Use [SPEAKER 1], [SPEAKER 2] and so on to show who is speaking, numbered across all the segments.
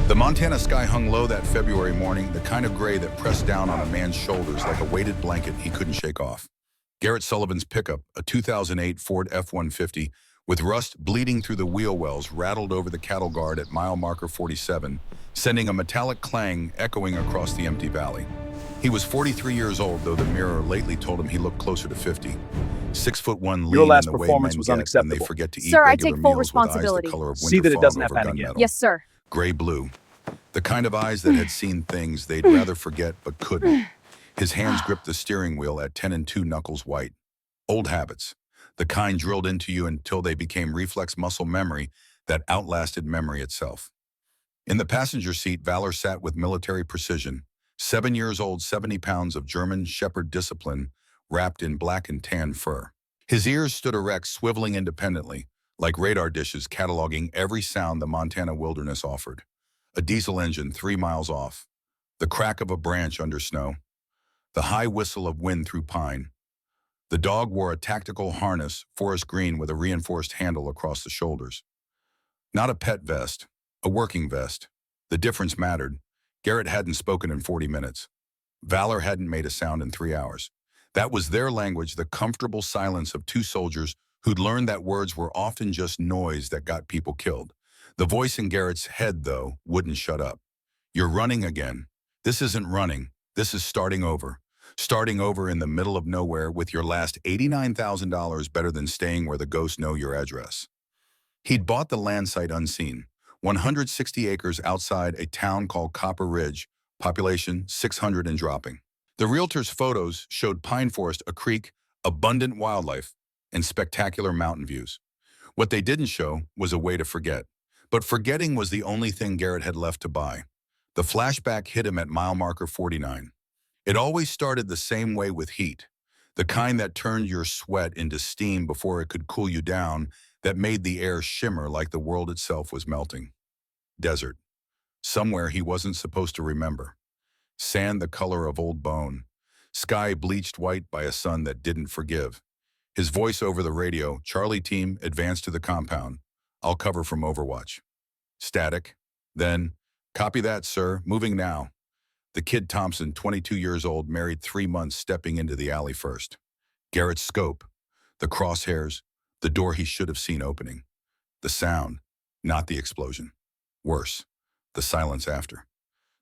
[SPEAKER 1] The Montana sky hung low that February morning, the kind of gray that pressed down on a man's shoulders like a weighted blanket he couldn't shake off. Garrett Sullivan's pickup, a 2008 Ford F-150, with rust bleeding through the wheel wells, rattled over the cattle guard at mile marker 47, sending a metallic clang echoing across the empty valley. He was 43 years old, though the Mirror lately told him he looked closer to 50. 6'1",
[SPEAKER 2] Your
[SPEAKER 1] lean
[SPEAKER 2] last
[SPEAKER 1] in the way
[SPEAKER 2] performance
[SPEAKER 1] men
[SPEAKER 2] was
[SPEAKER 1] get when they
[SPEAKER 2] unacceptable.
[SPEAKER 1] forget to eat
[SPEAKER 3] Sir, I
[SPEAKER 1] regular
[SPEAKER 3] take full
[SPEAKER 1] meals with eyes the
[SPEAKER 3] responsibility.
[SPEAKER 1] color of
[SPEAKER 2] See
[SPEAKER 1] winter
[SPEAKER 2] that it doesn't
[SPEAKER 1] fog over
[SPEAKER 2] happen again.
[SPEAKER 1] gunmetal.
[SPEAKER 3] Yes, sir.
[SPEAKER 1] Gray-blue. The kind of eyes that had seen things they'd rather forget but couldn't. His hands gripped the steering wheel at 10 and 2 knuckles white. Old habits. The kind drilled into you until they became reflex muscle memory that outlasted memory itself. In the passenger seat, Valor sat with military precision. 7 years old, 70 pounds of German Shepherd discipline, wrapped in black and tan fur. His ears stood erect, swiveling independently, like radar dishes cataloging every sound the Montana wilderness offered. A diesel engine 3 miles off. The crack of a branch under snow. The high whistle of wind through pine. The dog wore a tactical harness, forest green with a reinforced handle across the shoulders. Not a pet vest, a working vest. The difference mattered. Garrett hadn't spoken in 40 minutes. Valor hadn't made a sound in 3 hours. That was their language, the comfortable silence of two soldiers who'd learned that words were often just noise that got people killed. The voice in Garrett's head, though, wouldn't shut up. You're running again. This isn't running. This is starting over. Starting over in the middle of nowhere with your last $89,000 better than staying where the ghosts know your address. He'd bought the land site unseen, 160 acres outside a town called Copper Ridge, population 600 and dropping. The realtor's photos showed pine forest, a creek, abundant wildlife, and spectacular mountain views. What they didn't show was a way to forget. But forgetting was the only thing Garrett had left to buy. The flashback hit him at mile marker 49. It always started the same way, with heat, the kind that turned your sweat into steam before it could cool you down, that made the air shimmer like the world itself was melting. Desert. Somewhere he wasn't supposed to remember. Sand the color of old bone. Sky bleached white by a sun that didn't forgive. His voice over the radio, "Charlie team, advance to the compound. I'll cover from Overwatch." Static. Then, "Copy that, sir. Moving now." The kid Thompson, 22 years old, married 3 months, stepping into the alley first. Garrett's scope. The crosshairs. The door he should have seen opening. The sound, not the explosion. Worse, the silence after.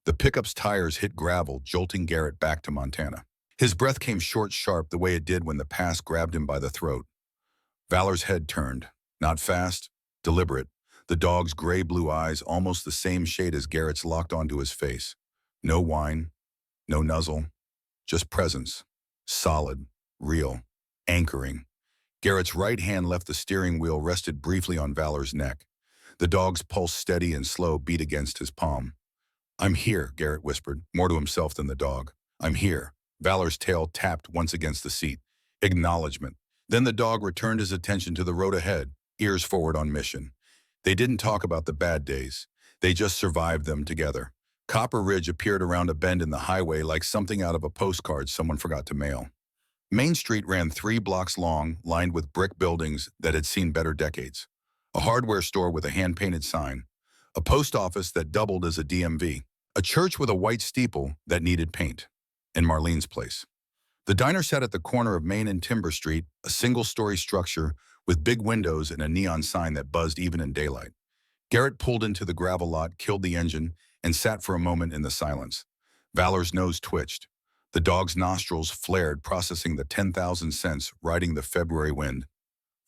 [SPEAKER 1] The pickup's tires hit gravel, jolting Garrett back to Montana. His breath came short, sharp, the way it did when the past grabbed him by the throat. Valor's head turned. Not fast, deliberate. The dog's gray-blue eyes, almost the same shade as Garrett's, locked onto his face. No whine, no nuzzle, just presence. Solid, real, anchoring. Garrett's right hand left the steering wheel, rested briefly on Valor's neck. The dog's pulse, steady and slow, beat against his palm. "I'm here," Garrett whispered, more to himself than the dog. "I'm here." Valor's tail tapped once against the seat. Acknowledgement. Then the dog returned his attention to the road ahead, ears forward on mission. They didn't talk about the bad days. They just survived them together. Copper Ridge appeared around a bend in the highway like something out of a postcard someone forgot to mail. Main Street ran 3 blocks long, lined with brick buildings that had seen better decades. A hardware store with a hand-painted sign. A post office that doubled as a DMV. A church with a white steeple that needed paint. And Marlene's place. The diner sat at the corner of Main and Timber Street, a single-story structure with big windows and a neon sign that buzzed even in daylight. Garrett pulled into the gravel lot, killed the engine, and sat for a moment in the silence. Valor's nose twitched. The dog's nostrils flared, processing the 10,000 scents riding the February wind.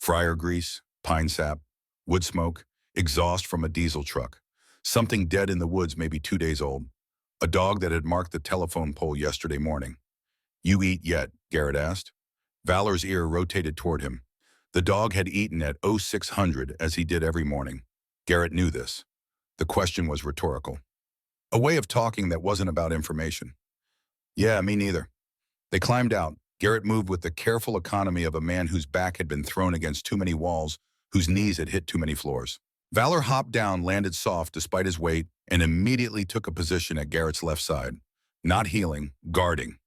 [SPEAKER 1] Fryer grease, pine sap, wood smoke, exhaust from a diesel truck. Something dead in the woods, maybe 2 days old. A dog that had marked the telephone pole yesterday morning. "You eat yet?" Garrett asked. Valor's ear rotated toward him. The dog had eaten at 0600 as he did every morning. Garrett knew this. The question was rhetorical. A way of talking that wasn't about information. "Yeah, me neither." They climbed out. Garrett moved with the careful economy of a man whose back had been thrown against too many walls, whose knees had hit too many floors. Valor hopped down, landed soft despite his weight, and immediately took a position at Garrett's left side. Not healing, guarding.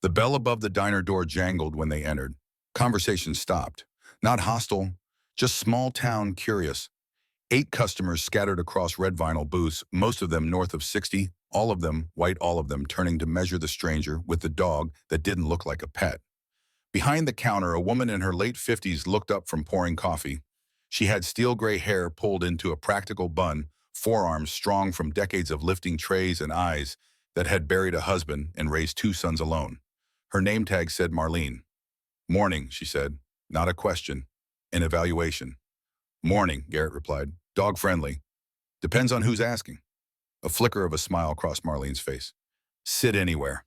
[SPEAKER 1] The bell above the diner door jangled when they entered. Conversation stopped. Not hostile, just small town curious. 8 customers scattered across red vinyl booths, most of them north of 60, all of them, white all of them, turning to measure the stranger with the dog that didn't look like a pet. Behind the counter, a woman in her late 50s looked up from pouring coffee. She had steel gray hair pulled into a practical bun, forearms strong from decades of lifting trays, and eyes that had buried a husband and raised 2 sons alone. Her name tag said Marlene. "Morning," she said. Not a question. An evaluation. "Morning," Garrett replied. "Dog friendly. Depends on who's asking." A flicker of a smile crossed Marlene's face. "Sit anywhere."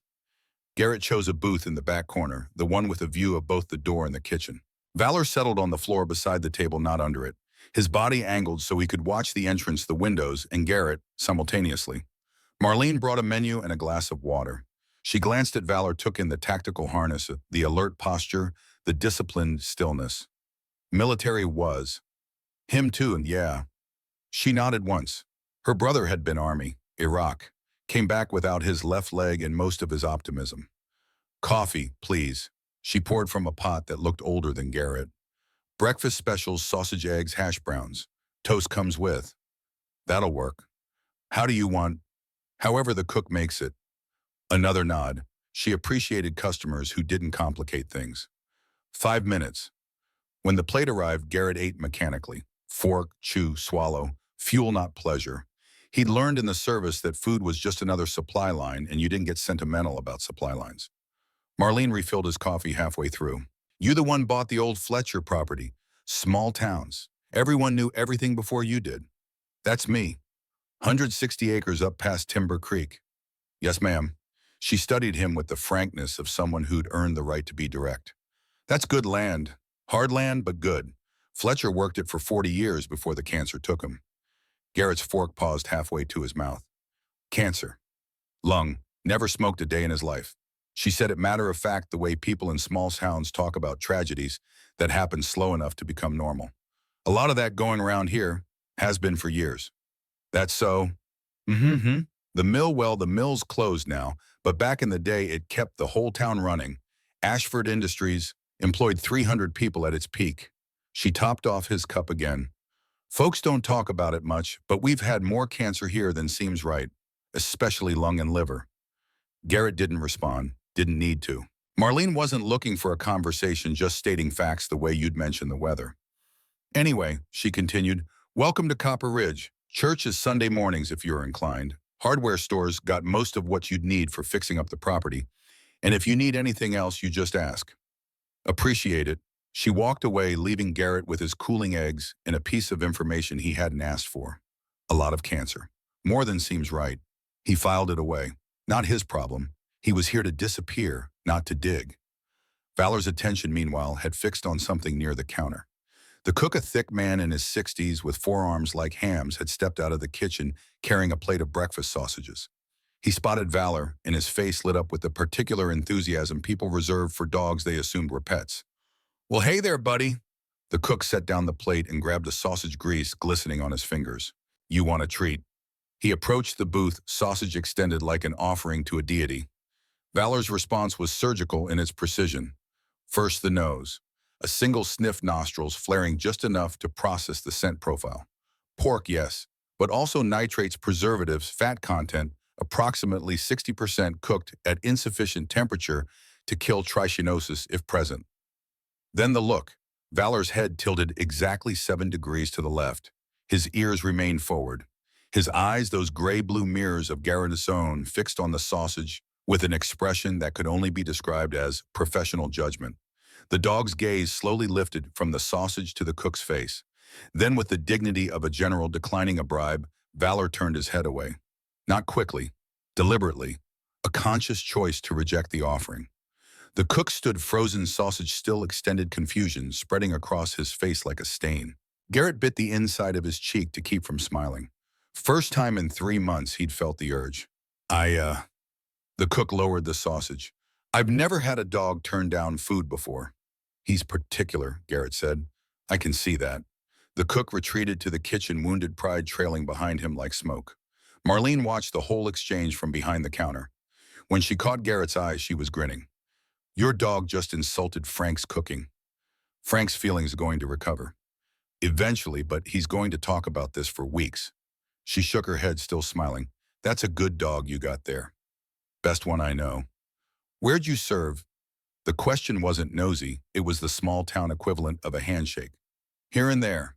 [SPEAKER 1] Garrett chose a booth in the back corner, the one with a view of both the door and the kitchen. Valor settled on the floor beside the table, not under it. His body angled so he could watch the entrance, the windows, and Garrett simultaneously. Marlene brought a menu and a glass of water. She glanced at Valor, took in the tactical harness, the alert posture, the disciplined stillness. Military was. Him too, and yeah. She nodded once. Her brother had been Army, Iraq. Came back without his left leg and most of his optimism. "Coffee, please." She poured from a pot that looked older than Garrett. "Breakfast specials, sausage, eggs, hash browns. Toast comes with." "That'll work." "How do you want?" "However the cook makes it." Another nod. She appreciated customers who didn't complicate things. 5 minutes. When the plate arrived, Garrett ate mechanically. Fork, chew, swallow. Fuel, not pleasure. He'd learned in the service that food was just another supply line, and you didn't get sentimental about supply lines. Marlene refilled his coffee halfway through. "You the one bought the old Fletcher property. Small towns. Everyone knew everything before you did." "That's me. 160 acres up past Timber Creek." "Yes, ma'am." She studied him with the frankness of someone who'd earned the right to be direct. "That's good land. Hard land, but good. Fletcher worked it for 40 years before the cancer took him." Garrett's fork paused halfway to his mouth. "Cancer. Lung. Never smoked a day in his life." She said it matter of fact, the way people in small towns talk about tragedies that happen slow enough to become normal. "A lot of that going around here. Has been for years." "That's so?" "Mm-hmm. The mill, well, the mill's closed now, but back in the day it kept the whole town running. Ashford Industries employed 300 people at its peak." She topped off his cup again. "Folks don't talk about it much, but we've had more cancer here than seems right, especially lung and liver." Garrett didn't respond, didn't need to. Marlene wasn't looking for a conversation, just stating facts the way you'd mention the weather. "Anyway," she continued, "welcome to Copper Ridge. Church is Sunday mornings if you're inclined. Hardware stores got most of what you'd need for fixing up the property, and if you need anything else, you just ask." "Appreciate it." She walked away, leaving Garrett with his cooling eggs and a piece of information he hadn't asked for. A lot of cancer. More than seems right. He filed it away. Not his problem. He was here to disappear, not to dig. Valor's attention, meanwhile, had fixed on something near the counter. The cook, a thick man in his 60s with forearms like hams, had stepped out of the kitchen carrying a plate of breakfast sausages. He spotted Valor, and his face lit up with the particular enthusiasm people reserved for dogs they assumed were pets. "Well, hey there, buddy." The cook set down the plate and grabbed a sausage grease glistening on his fingers. "You want a treat." He approached the booth, sausage extended like an offering to a deity. Valor's response was surgical in its precision. First the nose. A single sniff, nostrils flaring just enough to process the scent profile. Pork, yes, but also nitrates, preservatives, fat content, approximately 60% cooked at insufficient temperature to kill trichinosis if present. Then the look. Valor's head tilted exactly 7 degrees to the left. His ears remained forward. His eyes, those gray-blue mirrors of Garrett's own, fixed on the sausage with an expression that could only be described as professional judgment. The dog's gaze slowly lifted from the sausage to the cook's face. Then, with the dignity of a general declining a bribe, Valor turned his head away. Not quickly, deliberately, a conscious choice to reject the offering. The cook stood frozen, sausage still, extended confusion spreading across his face like a stain. Garrett bit the inside of his cheek to keep from smiling. First time in 3 months he'd felt the urge. The cook lowered the sausage. "I've never had a dog turn down food before." "He's particular," Garrett said. "I can see that." The cook retreated to the kitchen, wounded pride trailing behind him like smoke. Marlene watched the whole exchange from behind the counter. When she caught Garrett's eyes, she was grinning. "Your dog just insulted Frank's cooking." "Frank's feelings going to recover." Eventually, but he's going to talk about this for weeks. She shook her head, still smiling. That's a good dog you got there. Best one I know. Where'd you serve? The question wasn't nosy, it was the small town equivalent of a handshake. Here and there.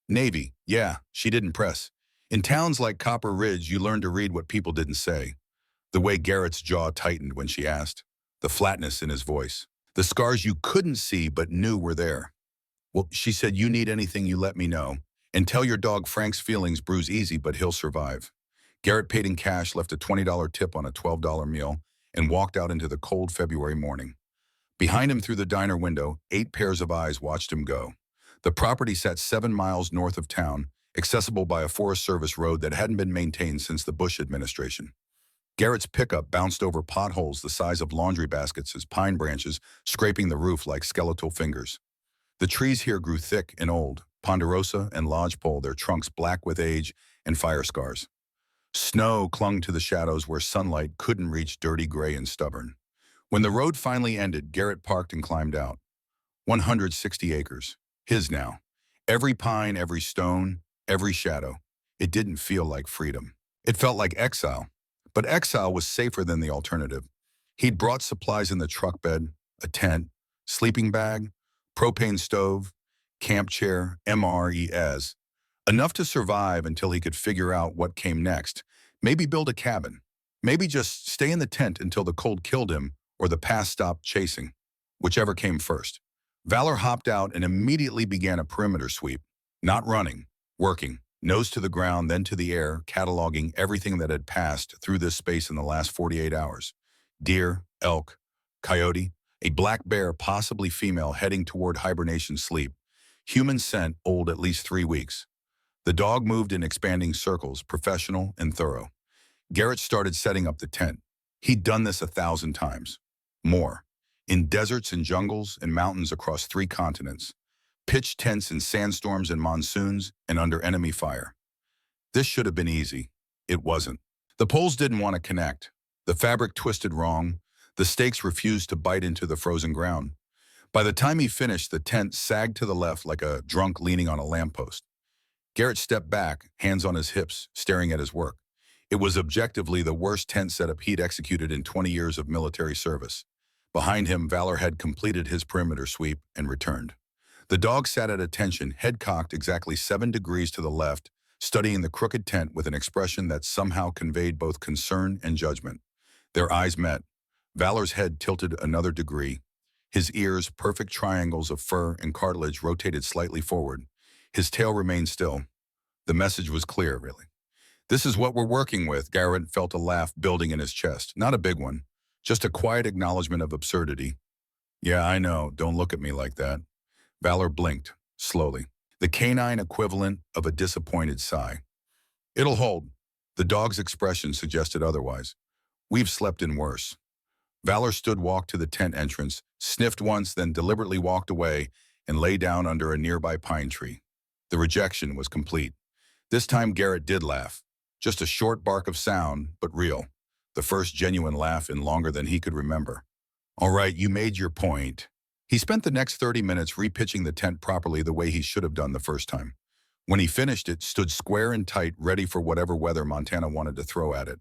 [SPEAKER 1] Navy, yeah, she didn't press. In towns like Copper Ridge, you learn to read what people didn't say. The way Garrett's jaw tightened when she asked. The flatness in his voice. The scars you couldn't see but knew were there. Well, she said, you need anything, you let me know. And tell your dog Frank's feelings bruise easy, but he'll survive. Garrett paid in cash, left a $20 tip on a $12 meal, and walked out into the cold February morning. Behind him through the diner window, 8 pairs of eyes watched him go. The property sat 7 miles north of town, accessible by a Forest Service road that hadn't been maintained since the Bush administration. Garrett's pickup bounced over potholes the size of laundry baskets as pine branches scraping the roof like skeletal fingers. The trees here grew thick and old, ponderosa and lodgepole, their trunks black with age and fire scars. Snow clung to the shadows where sunlight couldn't reach, dirty gray and stubborn. When the road finally ended, Garrett parked and climbed out. 160 acres. His now. Every pine, every stone, every shadow. It didn't feel like freedom. It felt like exile. But exile was safer than the alternative. He'd brought supplies in the truck bed, a tent, sleeping bag, propane stove, camp chair, MREs. Enough to survive until he could figure out what came next. Maybe build a cabin. Maybe just stay in the tent until the cold killed him or the past stopped chasing. Whichever came first. Valor hopped out and immediately began a perimeter sweep. Not running, working, nose to the ground, then to the air, cataloging everything that had passed through this space in the last 48 hours. Deer, elk, coyote, a black bear, possibly female, heading toward hibernation sleep. Human scent, old at least 3 weeks. The dog moved in expanding circles, professional and thorough. Garrett started setting up the tent. He'd done this 1,000 times. More. In deserts and jungles and mountains across 3 continents. Pitched tents in sandstorms and monsoons and under enemy fire. This should have been easy. It wasn't. The poles didn't want to connect. The fabric twisted wrong. The stakes refused to bite into the frozen ground. By the time he finished, the tent sagged to the left like a drunk leaning on a lamppost. Garrett stepped back, hands on his hips, staring at his work. It was objectively the worst tent setup he'd executed in 20 years of military service. Behind him, Valor had completed his perimeter sweep and returned. The dog sat at attention, head cocked exactly 7 degrees to the left, studying the crooked tent with an expression that somehow conveyed both concern and judgment. Their eyes met. Valor's head tilted another degree. His ears, perfect triangles of fur and cartilage, rotated slightly forward. His tail remained still. The message was clear, really. This is what we're working with. Garrett felt a laugh building in his chest. Not a big one, just a quiet acknowledgement of absurdity. Yeah, I know. Don't look at me like that. Valor blinked, slowly. The canine equivalent of a disappointed sigh. It'll hold. The dog's expression suggested otherwise. We've slept in worse. Valor walked to the tent entrance, sniffed once, then deliberately walked away and lay down under a nearby pine tree. The rejection was complete. This time Garrett did laugh. Just a short bark of sound, but real. The first genuine laugh in longer than he could remember. All right, you made your point. He spent the next 30 minutes repitching the tent properly the way he should have done the first time. When he finished, it stood square and tight, ready for whatever weather Montana wanted to throw at it.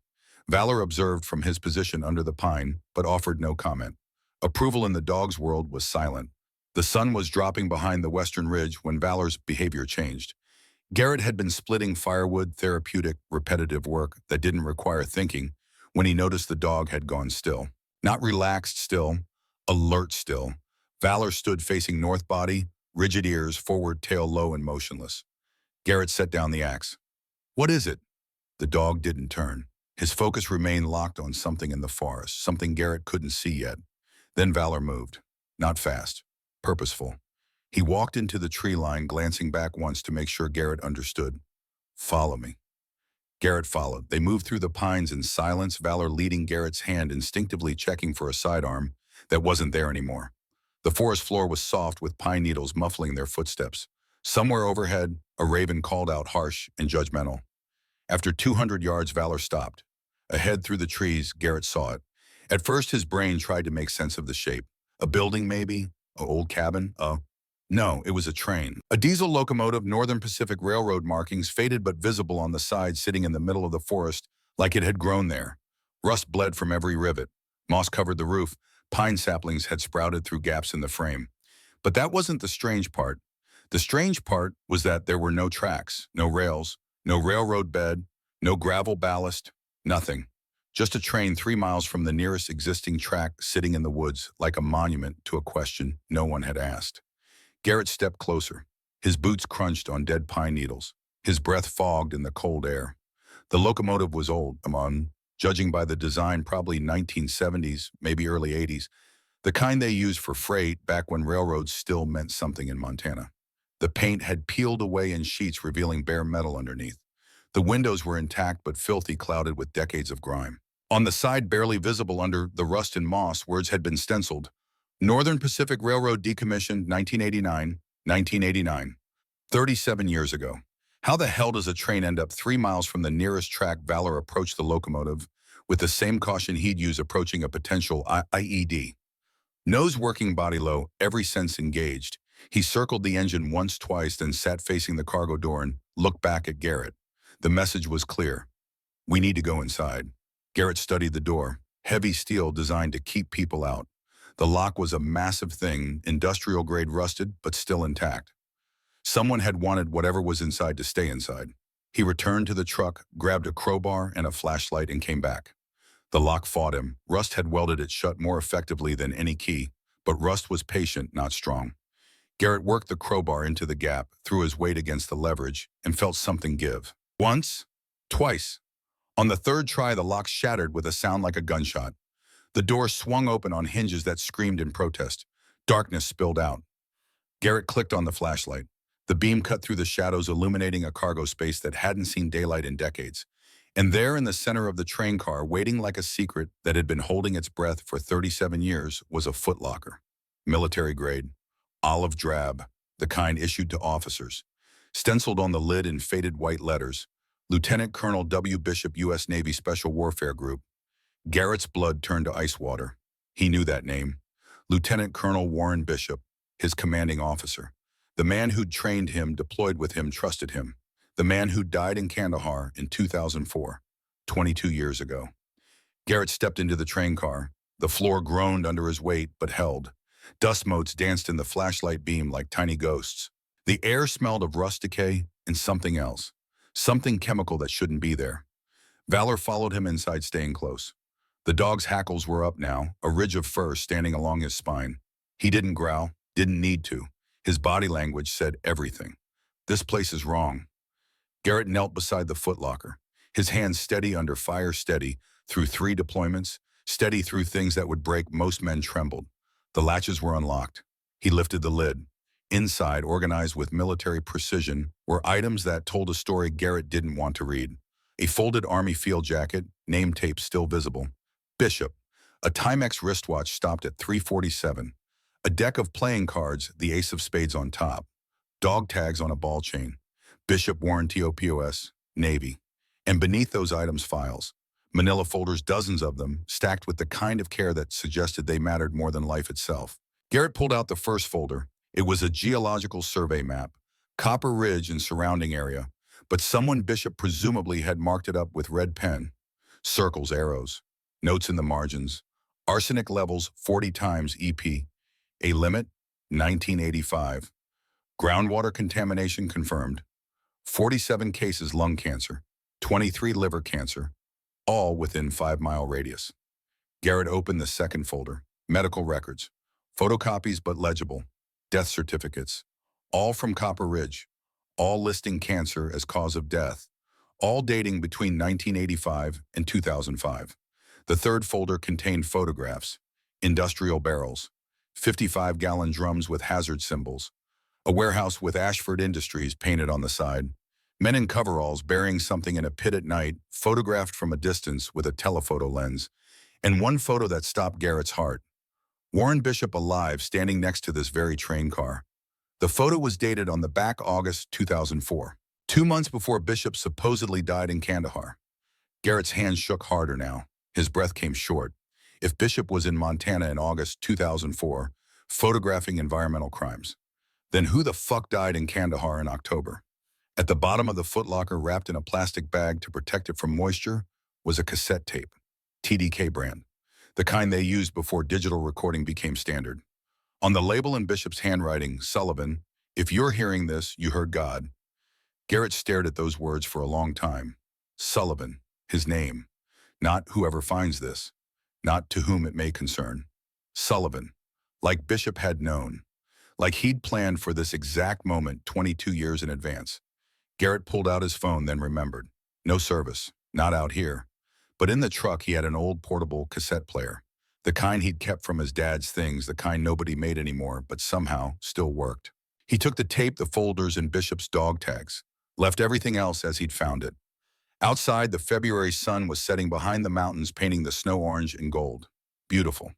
[SPEAKER 1] Valor observed from his position under the pine, but offered no comment. Approval in the dog's world was silent. The sun was dropping behind the western ridge when Valor's behavior changed. Garrett had been splitting firewood, therapeutic, repetitive work that didn't require thinking, when he noticed the dog had gone still. Not relaxed still, alert still. Valor stood facing north body, rigid ears, forward tail low and motionless. Garrett set down the axe. What is it? The dog didn't turn. His focus remained locked on something in the forest, something Garrett couldn't see yet. Then Valor moved. Not fast. Purposeful. He walked into the tree line, glancing back once to make sure Garrett understood. Follow me. Garrett followed. They moved through the pines in silence, Valor leading Garrett's hand, instinctively checking for a sidearm that wasn't there anymore. The forest floor was soft with pine needles muffling their footsteps. Somewhere overhead, a raven called out, harsh and judgmental. After 200 yards, Valor stopped. Ahead through the trees, Garrett saw it. At first, his brain tried to make sense of the shape. A building, maybe? An old cabin? No, it was a train. A diesel locomotive, Northern Pacific Railroad markings faded but visible on the side, sitting in the middle of the forest like it had grown there. Rust bled from every rivet. Moss covered the roof. Pine saplings had sprouted through gaps in the frame. But that wasn't the strange part. The strange part was that there were no tracks, no rails, no railroad bed, no gravel ballast, nothing. Just a train 3 miles from the nearest existing track sitting in the woods like a monument to a question no one had asked. Garrett stepped closer. His boots crunched on dead pine needles. His breath fogged in the cold air. The locomotive was old, judging by the design, probably 1970s, maybe early 80s, the kind they used for freight back when railroads still meant something in Montana. The paint had peeled away in sheets, revealing bare metal underneath. The windows were intact but filthy, clouded with decades of grime. On the side, barely visible under the rust and moss, words had been stenciled. Northern Pacific Railroad decommissioned 1989, 1989. 37 years ago. How the hell does a train end up 3 miles from the nearest track? Valor approached the locomotive with the same caution he'd use approaching a potential IED. Nose working, body low, every sense engaged. He circled the engine once, twice, then sat facing the cargo door and looked back at Garrett. The message was clear. We need to go inside. Garrett studied the door, heavy steel designed to keep people out. The lock was a massive thing, industrial grade, rusted, but still intact. Someone had wanted whatever was inside to stay inside. He returned to the truck, grabbed a crowbar and a flashlight, and came back. The lock fought him. Rust had welded it shut more effectively than any key, but Rust was patient, not strong. Garrett worked the crowbar into the gap, threw his weight against the leverage, and felt something give. Once, twice. On the third try, the lock shattered with a sound like a gunshot. The door swung open on hinges that screamed in protest. Darkness spilled out. Garrett clicked on the flashlight. The beam cut through the shadows, illuminating a cargo space that hadn't seen daylight in decades. And there in the center of the train car, waiting like a secret that had been holding its breath for 37 years, was a footlocker. Military grade, olive drab, the kind issued to officers. Stenciled on the lid in faded white letters, Lieutenant Colonel W. Bishop, U.S. Navy Special Warfare Group. Garrett's blood turned to ice water. He knew that name. Lieutenant Colonel Warren Bishop, his commanding officer. The man who'd trained him, deployed with him, trusted him. The man who died in Kandahar in 2004, 22 years ago. Garrett stepped into the train car. The floor groaned under his weight, but held. Dust motes danced in the flashlight beam like tiny ghosts. The air smelled of rust, decay, and something else. Something chemical that shouldn't be there. Valor followed him inside, staying close. The dog's hackles were up now, a ridge of fur standing along his spine. He didn't growl, didn't need to. His body language said everything. This place is wrong. Garrett knelt beside the footlocker, his hands steady under fire, steady through 3 deployments, steady through things that would break. Most men trembled. The latches were unlocked. He lifted the lid. Inside, organized with military precision, were items that told a story Garrett didn't want to read. A folded Army field jacket, name tape still visible. Bishop. A Timex wristwatch stopped at 347. A deck of playing cards, the ace of spades on top. Dog tags on a ball chain. Bishop warranty OPOS, Navy. And beneath those items, files. Manila folders, dozens of them, stacked with the kind of care that suggested they mattered more than life itself. Garrett pulled out the first folder. It was a geological survey map. Copper Ridge and surrounding area. But someone Bishop presumably had marked it up with red pen. Circles, arrows. Notes in the margins. Arsenic levels 40 times EP. A limit, 1985. Groundwater contamination confirmed. 47 cases lung cancer, 23 liver cancer, all within 5-mile radius. Garrett opened the second folder. Medical records. Photocopies but legible. Death certificates. All from Copper Ridge. All listing cancer as cause of death. All dating between 1985 and 2005. The third folder contained photographs. Industrial barrels. 55-gallon drums with hazard symbols. A warehouse with Ashford Industries painted on the side. Men in coveralls burying something in a pit at night, photographed from a distance with a telephoto lens. And one photo that stopped Garrett's heart. Warren Bishop alive, standing next to this very train car. The photo was dated on the back, August 2004. 2 months before Bishop supposedly died in Kandahar. Garrett's hands shook harder now. His breath came short. If Bishop was in Montana in August 2004, photographing environmental crimes, Then who the fuck died in Kandahar in October? At the bottom of the footlocker, wrapped in a plastic bag to protect it from moisture, was a cassette tape, TDK brand, the kind they used before digital recording became standard. On the label in Bishop's handwriting, Sullivan, if you're hearing this, you heard God. Garrett stared at those words for a long time. Sullivan, his name. Not whoever finds this. Not to whom it may concern. Sullivan, like Bishop had known. Like he'd planned for this exact moment 22 years in advance. Garrett pulled out his phone, then remembered. No service, not out here. But in the truck, he had an old portable cassette player. The kind he'd kept from his dad's things, the kind nobody made anymore, but somehow still worked. He took the tape, the folders, and Bishop's dog tags. Left everything else as he'd found it. Outside, the February sun was setting behind the mountains, painting the snow orange and gold. Beautiful.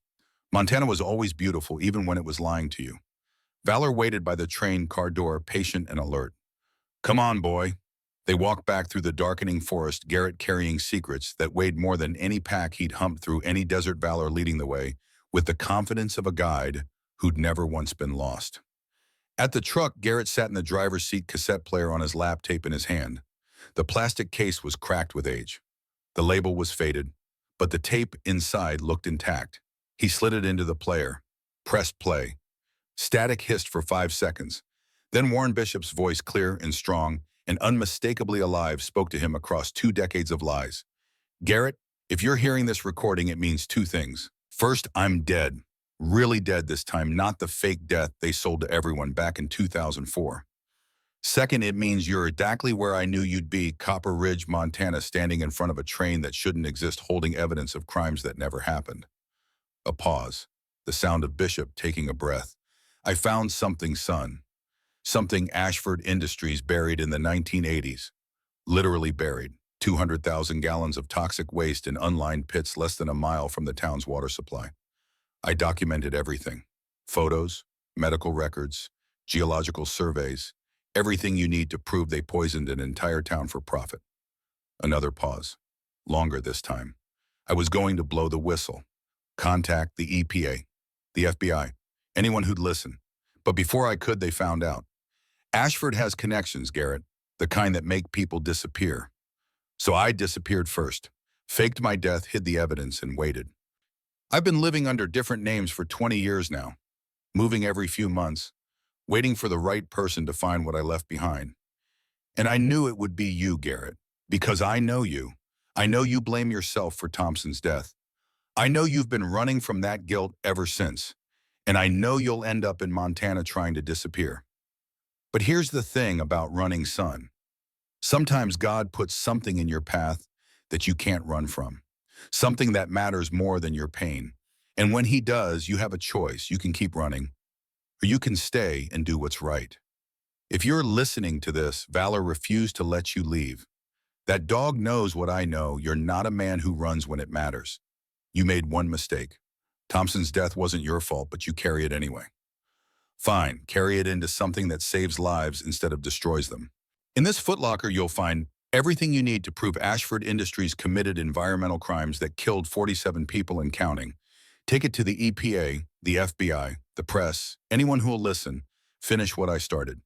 [SPEAKER 1] Montana was always beautiful, even when it was lying to you. Valor waited by the train car door, patient and alert. Come on, boy. They walked back through the darkening forest, Garrett carrying secrets that weighed more than any pack he'd humped through any desert. Valor leading the way, with the confidence of a guide who'd never once been lost. At the truck, Garrett sat in the driver's seat, cassette player on his lap, tape in his hand. The plastic case was cracked with age. The label was faded, but the tape inside looked intact. He slid it into the player, pressed play. Static hissed for 5 seconds. Then Warren Bishop's voice, clear and strong and unmistakably alive, spoke to him across 2 decades of lies. Garrett, if you're hearing this recording, it means 2 things. First, I'm dead. Really dead this time, not the fake death they sold to everyone back in 2004. Second, it means you're exactly where I knew you'd be, Copper Ridge, Montana, standing in front of a train that shouldn't exist, holding evidence of crimes that never happened. A pause. The sound of Bishop taking a breath. I found something, son. Something Ashford Industries buried in the 1980s. Literally buried. 200,000 gallons of toxic waste in unlined pits less than a mile from the town's water supply. I documented everything. Photos, medical records, geological surveys, everything you need to prove they poisoned an entire town for profit. Another pause. Longer this time. I was going to blow the whistle. Contact the EPA, the FBI, anyone who'd listen. But before I could, they found out. Ashford has connections, Garrett, the kind that make people disappear. So I disappeared first, faked my death, hid the evidence, and waited. I've been living under different names for 20 years now, moving every few months, waiting for the right person to find what I left behind. And I knew it would be you, Garrett, because I know you. I know you blame yourself for Thompson's death. I know you've been running from that guilt ever since, and I know you'll end up in Montana trying to disappear. But here's the thing about running, son. Sometimes God puts something in your path that you can't run from, something that matters more than your pain. And when he does, you have a choice. You can keep running, or you can stay and do what's right. If you're listening to this, Valor refused to let you leave. That dog knows what I know. You're not a man who runs when it matters. You made one mistake. Thompson's death wasn't your fault, but you carry it anyway. Fine, carry it into something that saves lives instead of destroys them. In this footlocker, you'll find everything you need to prove Ashford Industries committed environmental crimes that killed 47 people and counting. Take it to the EPA, the FBI, the press, anyone who will listen. Finish what I started.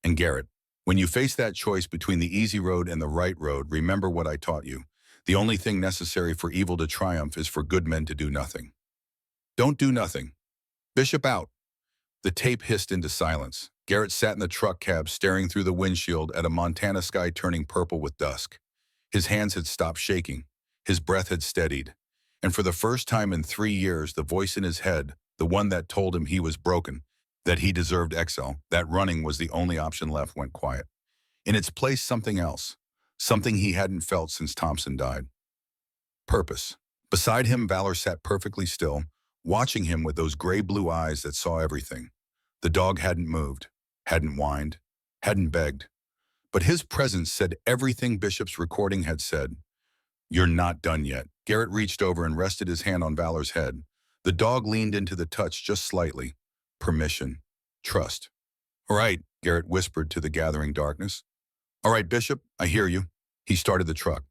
[SPEAKER 1] And Garrett, when you face that choice between the easy road and the right road, remember what I taught you. The only thing necessary for evil to triumph is for good men to do nothing. Don't do nothing. Bishop out. The tape hissed into silence. Garrett sat in the truck cab, staring through the windshield at a Montana sky turning purple with dusk. His hands had stopped shaking. His breath had steadied. And for the first time in 3 years, the voice in his head, the one that told him he was broken, that he deserved exile, that running was the only option left, went quiet. In its place, something else. Something he hadn't felt since Thompson died. Purpose. Beside him, Valor sat perfectly still, watching him with those gray-blue eyes that saw everything. The dog hadn't moved, hadn't whined, hadn't begged. But his presence said everything Bishop's recording had said. You're not done yet. Garrett reached over and rested his hand on Valor's head. The dog leaned into the touch just slightly. Permission. Trust. All right, Garrett whispered to the gathering darkness. All right, Bishop, I hear you. He started the truck,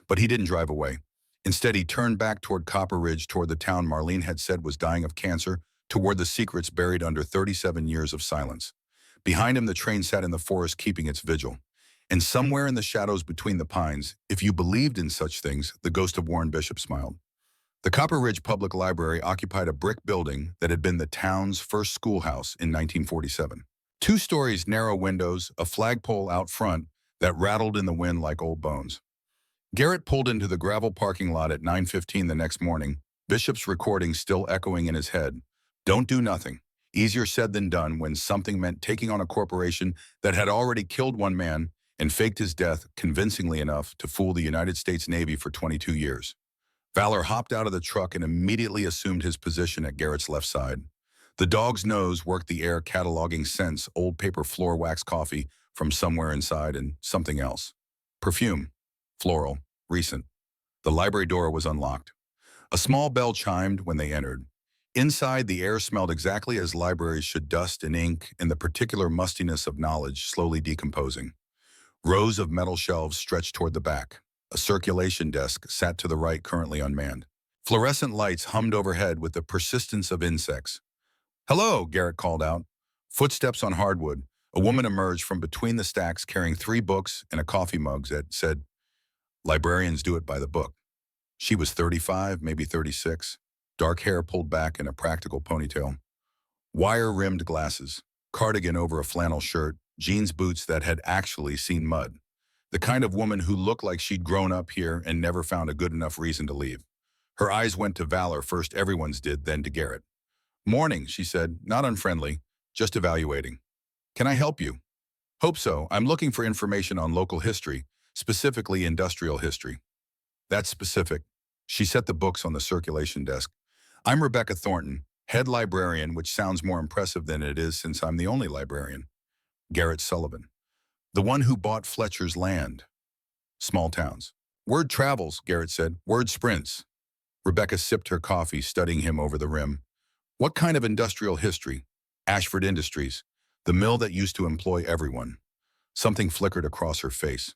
[SPEAKER 1] but he didn't drive away. Instead, he turned back toward Copper Ridge, toward the town Marlene had said was dying of cancer, toward the secrets buried under 37 years of silence. Behind him, the train sat in the forest keeping its vigil. And somewhere in the shadows between the pines, if you believed in such things, the ghost of Warren Bishop smiled. The Copper Ridge Public Library occupied a brick building that had been the town's first schoolhouse in 1947. 2 stories, narrow windows, a flagpole out front that rattled in the wind like old bones. Garrett pulled into the gravel parking lot at 9:15 the next morning, Bishop's recording still echoing in his head. Don't do nothing. Easier said than done when something meant taking on a corporation that had already killed one man and faked his death convincingly enough to fool the United States Navy for 22 years. Valor hopped out of the truck and immediately assumed his position at Garrett's left side. The dog's nose worked the air cataloging scents, old paper floor wax coffee from somewhere inside and something else. Perfume. Floral. Recent. The library door was unlocked. A small bell chimed when they entered. Inside, the air smelled exactly as libraries should, dust and ink and the particular mustiness of knowledge slowly decomposing. Rows of metal shelves stretched toward the back. A circulation desk sat to the right, currently unmanned. Fluorescent lights hummed overhead with the persistence of insects. "Hello," Garrett called out. Footsteps on hardwood. A woman emerged from between the stacks carrying 3 books and a coffee mug that said, "Librarians do it by the book." She was 35, maybe 36. Dark hair pulled back in a practical ponytail. Wire-rimmed glasses. Cardigan over a flannel shirt. Jeans boots that had actually seen mud. The kind of woman who looked like she'd grown up here and never found a good enough reason to leave. Her eyes went to Valor first, everyone's did, then to Garrett. "Morning," she said, not unfriendly, just evaluating. "Can I help you?" "Hope so. I'm looking for information on local history, specifically industrial history." "That's specific." She set the books on the circulation desk. "I'm Rebecca Thornton, head librarian, which sounds more impressive than it is since I'm the only librarian." Garrett Sullivan. "The one who bought Fletcher's land." "Small towns." "Word travels," Garrett said. "Word sprints." Rebecca sipped her coffee, studying him over the rim. "What kind of industrial history?" "Ashford Industries, the mill that used to employ everyone." Something flickered across her face.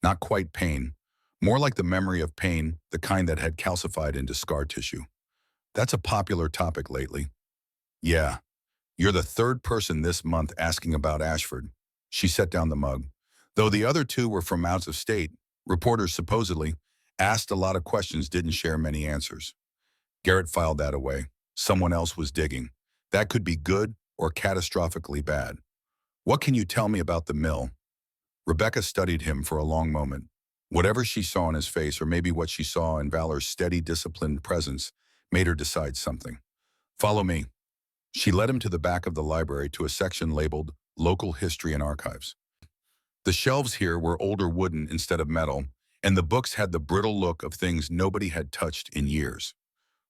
[SPEAKER 1] Not quite pain. More like the memory of pain, the kind that had calcified into scar tissue. "That's a popular topic lately." "Yeah. You're the 3rd person this month asking about Ashford." She set down the mug. Though the other 2 were from out of state, reporters supposedly asked a lot of questions, didn't share many answers. Garrett filed that away. Someone else was digging. That could be good or catastrophically bad. "What can you tell me about the mill?" Rebecca studied him for a long moment. Whatever she saw in his face, or maybe what she saw in Valor's steady, disciplined presence, made her decide something. "Follow me." She led him to the back of the library to a section labeled Local History and Archives. The shelves here were older wooden instead of metal, and the books had the brittle look of things nobody had touched in years.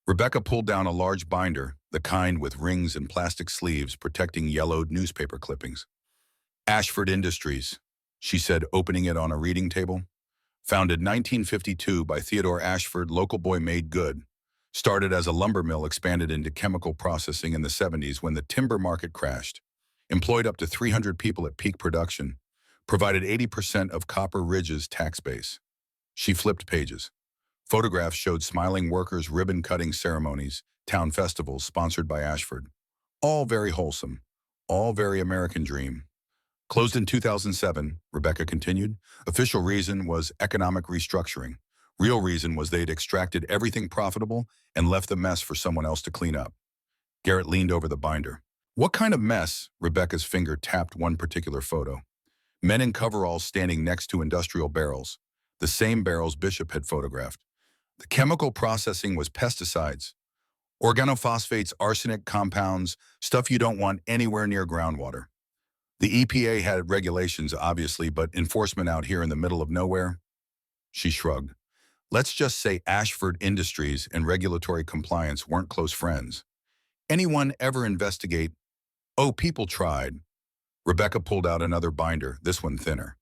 [SPEAKER 1] Rebecca pulled down a large binder, the kind with rings and plastic sleeves protecting yellowed newspaper clippings. "Ashford Industries," she said, opening it on a reading table. "Founded 1952 by Theodore Ashford, local boy made good. Started as a lumber mill, expanded into chemical processing in the 70s when the timber market crashed. Employed up to 300 people at peak production. Provided 80% of Copper Ridge's tax base." She flipped pages. Photographs showed smiling workers, ribbon-cutting ceremonies, town festivals sponsored by Ashford. All very wholesome. All very American dream. "Closed in 2007, Rebecca continued. "Official reason was economic restructuring. Real reason was they'd extracted everything profitable and left the mess for someone else to clean up." Garrett leaned over the binder. "What kind of mess?" Rebecca's finger tapped one particular photo. Men in coveralls standing next to industrial barrels, the same barrels Bishop had photographed. The chemical processing was pesticides, organophosphates, arsenic compounds, stuff you don't want anywhere near groundwater. The EPA had regulations, obviously, but enforcement out here in the middle of nowhere? She shrugged. Let's just say Ashford Industries and regulatory compliance weren't close friends. Anyone ever investigate? Oh, people tried. Rebecca pulled out another binder, this one thinner.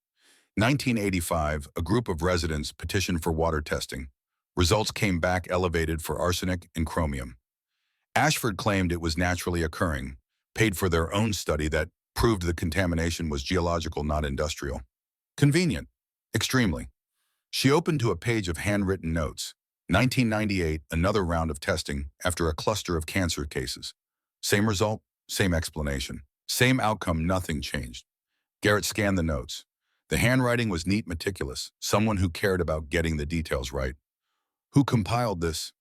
[SPEAKER 1] 1985, a group of residents petitioned for water testing. Results came back elevated for arsenic and chromium. Ashford claimed it was naturally occurring, paid for their own study that proved the contamination was geological, not industrial. Convenient. Extremely. She opened to a page of handwritten notes. 1998, another round of testing after a cluster of cancer cases. Same result, same explanation. Same outcome, nothing changed. Garrett scanned the notes. The handwriting was neat, meticulous, someone who cared about getting the details right. Who compiled this?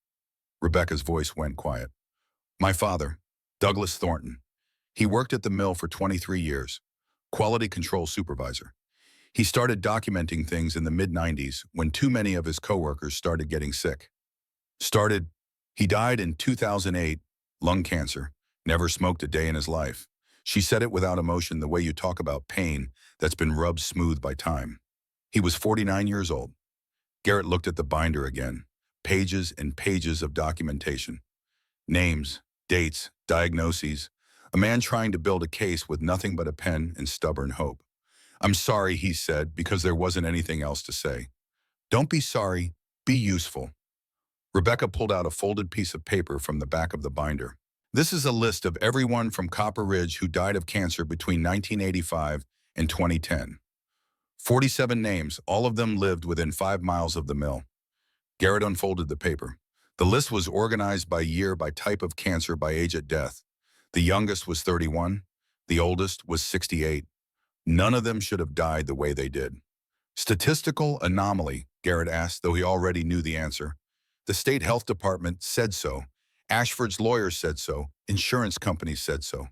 [SPEAKER 1] Rebecca's voice went quiet. My father, Douglas Thornton. He worked at the mill for 23 years, quality control supervisor. He started documenting things in the mid-90s when too many of his coworkers started getting sick. He died in 2008, lung cancer, never smoked a day in his life. She said it without emotion, the way you talk about pain that's been rubbed smooth by time. He was 49 years old. Garrett looked at the binder again. Pages and pages of documentation. Names, dates, diagnoses. A man trying to build a case with nothing but a pen and stubborn hope. I'm sorry, he said, because there wasn't anything else to say. Don't be sorry, be useful. Rebecca pulled out a folded piece of paper from the back of the binder. This is a list of everyone from Copper Ridge who died of cancer between 1985 and 2010. 47 names, all of them lived within 5 miles of the mill. Garrett unfolded the paper. The list was organized by year, by type of cancer, by age at death. The youngest was 31. The oldest was 68. None of them should have died the way they did. Statistical anomaly, Garrett asked, though he already knew the answer. The state health department said so. Ashford's lawyers said so. Insurance companies said so.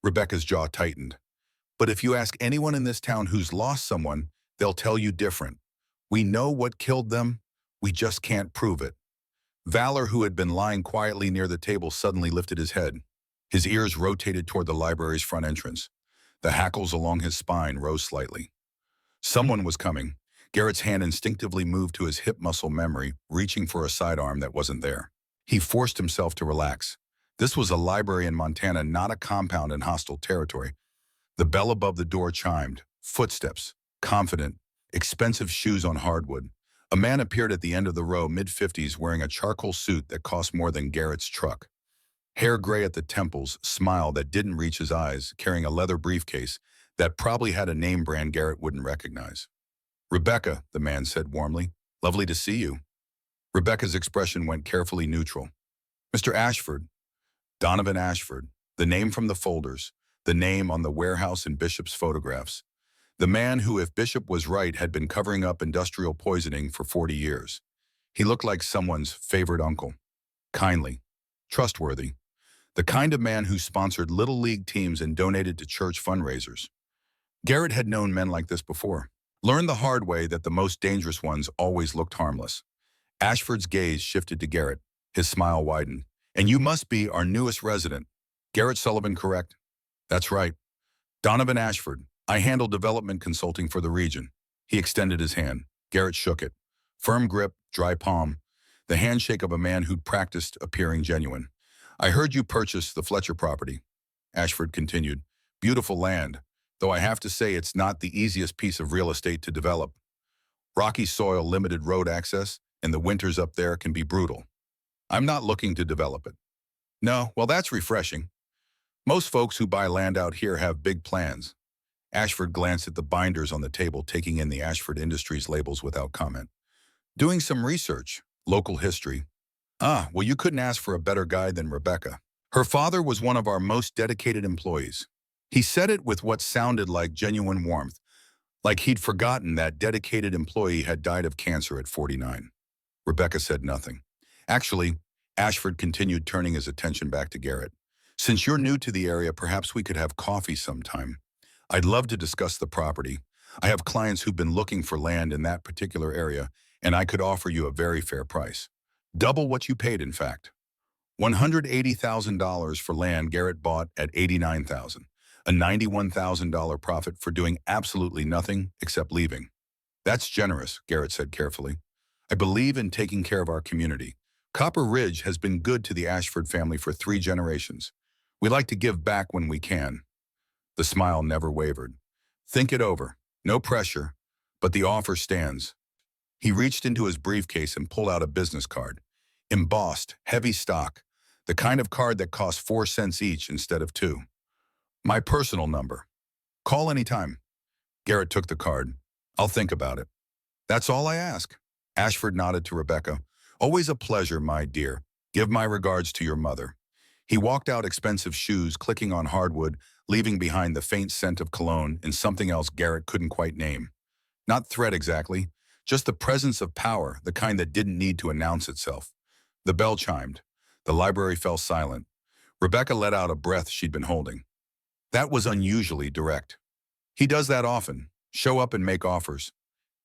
[SPEAKER 1] Rebecca's jaw tightened. But if you ask anyone in this town who's lost someone, they'll tell you different. We know what killed them. We just can't prove it. Valor, who had been lying quietly near the table, suddenly lifted his head. His ears rotated toward the library's front entrance. The hackles along his spine rose slightly. Someone was coming. Garrett's hand instinctively moved to his hip muscle memory, reaching for a sidearm that wasn't there. He forced himself to relax. This was a library in Montana, not a compound in hostile territory. The bell above the door chimed. Footsteps. Confident. Expensive shoes on hardwood. A man appeared at the end of the row, mid-50s, wearing a charcoal suit that cost more than Garrett's truck. Hair gray at the temples, smile that didn't reach his eyes, carrying a leather briefcase that probably had a name brand Garrett wouldn't recognize. Rebecca, the man said warmly. Lovely to see you. Rebecca's expression went carefully neutral. Mr. Ashford. Donovan Ashford. The name from the folders. The name on the warehouse and Bishop's photographs. The man who, if Bishop was right, had been covering up industrial poisoning for 40 years. He looked like someone's favorite uncle. Kindly. Trustworthy. The kind of man who sponsored little league teams and donated to church fundraisers. Garrett had known men like this before. Learned the hard way that the most dangerous ones always looked harmless. Ashford's gaze shifted to Garrett. His smile widened. And you must be our newest resident. Garrett Sullivan, correct? That's right. Donovan Ashford. I handle development consulting for the region. He extended his hand. Garrett shook it. Firm grip, dry palm. The handshake of a man who'd practiced appearing genuine. I heard you purchased the Fletcher property. Ashford continued. Beautiful land, though I have to say it's not the easiest piece of real estate to develop. Rocky soil, limited road access, and the winters up there can be brutal. I'm not looking to develop it. No, well, that's refreshing. Most folks who buy land out here have big plans. Ashford glanced at the binders on the table, taking in the Ashford Industries labels without comment. Doing some research, local history. Well, you couldn't ask for a better guide than Rebecca. Her father was one of our most dedicated employees. He said it with what sounded like genuine warmth, like he'd forgotten that dedicated employee had died of cancer at 49. Rebecca said nothing. Actually, Ashford continued, turning his attention back to Garrett. Since you're new to the area, perhaps we could have coffee sometime. I'd love to discuss the property. I have clients who've been looking for land in that particular area, and I could offer you a very fair price. Double what you paid, in fact. $180,000 for land Garrett bought at $89,000. A $91,000 profit for doing absolutely nothing except leaving. That's generous, Garrett said carefully. I believe in taking care of our community. Copper Ridge has been good to the Ashford family for 3 generations. We like to give back when we can. The smile never wavered. Think it over. No pressure, but the offer stands. He reached into his briefcase and pulled out a business card. Embossed, heavy stock, the kind of card that costs 4 cents each instead of 2. My personal number. Call anytime. Garrett took the card. I'll think about it. That's all I ask. Ashford nodded to Rebecca. Always a pleasure, my dear. Give my regards to your mother. He walked out, expensive shoes clicking on hardwood leaving behind the faint scent of cologne and something else Garrett couldn't quite name. Not threat exactly, just the presence of power, the kind that didn't need to announce itself. The bell chimed. The library fell silent. Rebecca let out a breath she'd been holding. That was unusually direct. He does that often, show up and make offers.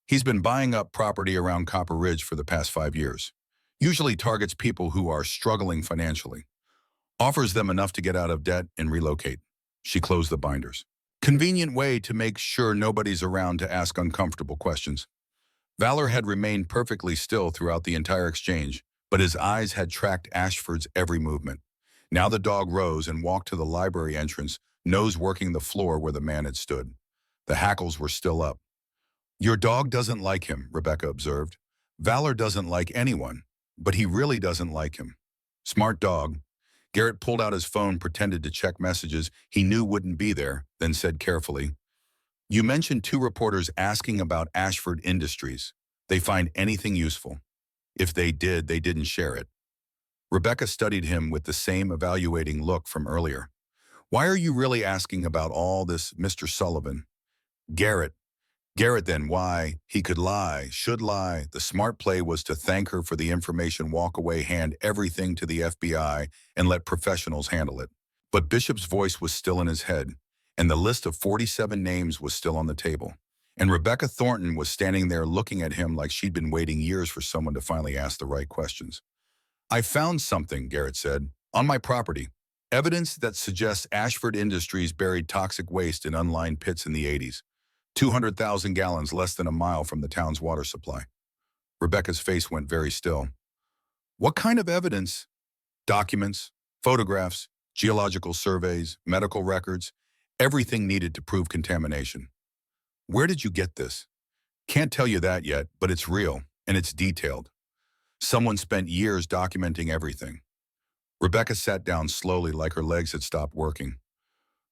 [SPEAKER 1] He's been buying up property around Copper Ridge for the past 5 years. Usually targets people who are struggling financially. Offers them enough to get out of debt and relocate. She closed the binders. Convenient way to make sure nobody's around to ask uncomfortable questions. Valor had remained perfectly still throughout the entire exchange, but his eyes had tracked Ashford's every movement. Now the dog rose and walked to the library entrance, nose working the floor where the man had stood. The hackles were still up. Your dog doesn't like him, Rebecca observed. Valor doesn't like anyone, but he really doesn't like him. Smart dog. Garrett pulled out his phone, pretended to check messages he knew wouldn't be there, then said carefully, "You mentioned 2 reporters asking about Ashford Industries. They find anything useful? If they did, they didn't share it." Rebecca studied him with the same evaluating look from earlier. "Why are you really asking about all this, Mr. Sullivan?" Garrett. Garrett then, why? He could lie, should lie. The smart play was to thank her for the information, walk away, hand everything to the FBI, and let professionals handle it. But Bishop's voice was still in his head, and the list of 47 names was still on the table. And Rebecca Thornton was standing there looking at him like she'd been waiting years for someone to finally ask the right questions. "I found something," Garrett said, "on my property. Evidence that suggests Ashford Industries buried toxic waste in unlined pits in the 80s. 200,000 gallons less than a mile from the town's water supply." Rebecca's face went very still. "What kind of evidence?" "Documents, photographs, geological surveys, medical records, everything needed to prove contamination." "Where did you get this?" "Can't tell you that yet, but it's real, and it's detailed. Someone spent years documenting everything." Rebecca sat down slowly like her legs had stopped working.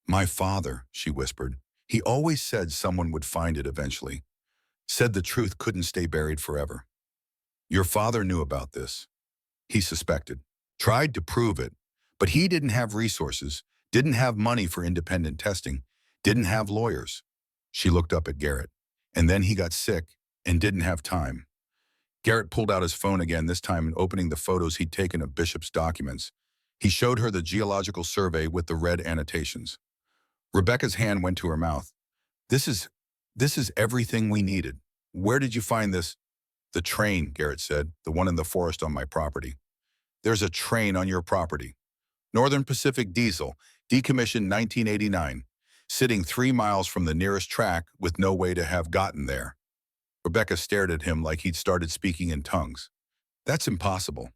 [SPEAKER 1] "My father," she whispered. "He always said someone would find it eventually. Said the truth couldn't stay buried forever." "Your father knew about this." "He suspected. Tried to prove it. But he didn't have resources, didn't have money for independent testing, didn't have lawyers." She looked up at Garrett. "And then he got sick and didn't have time." Garrett pulled out his phone again, this time opening the photos he'd taken of Bishop's documents. He showed her the geological survey with the red annotations. Rebecca's hand went to her mouth. This is everything we needed. Where did you find this?" "The train," Garrett said, "the one in the forest on my property." "There's a train on your property. Northern Pacific Diesel, decommissioned 1989, sitting 3 miles from the nearest track with no way to have gotten there." Rebecca stared at him like he'd started speaking in tongues. "That's impossible."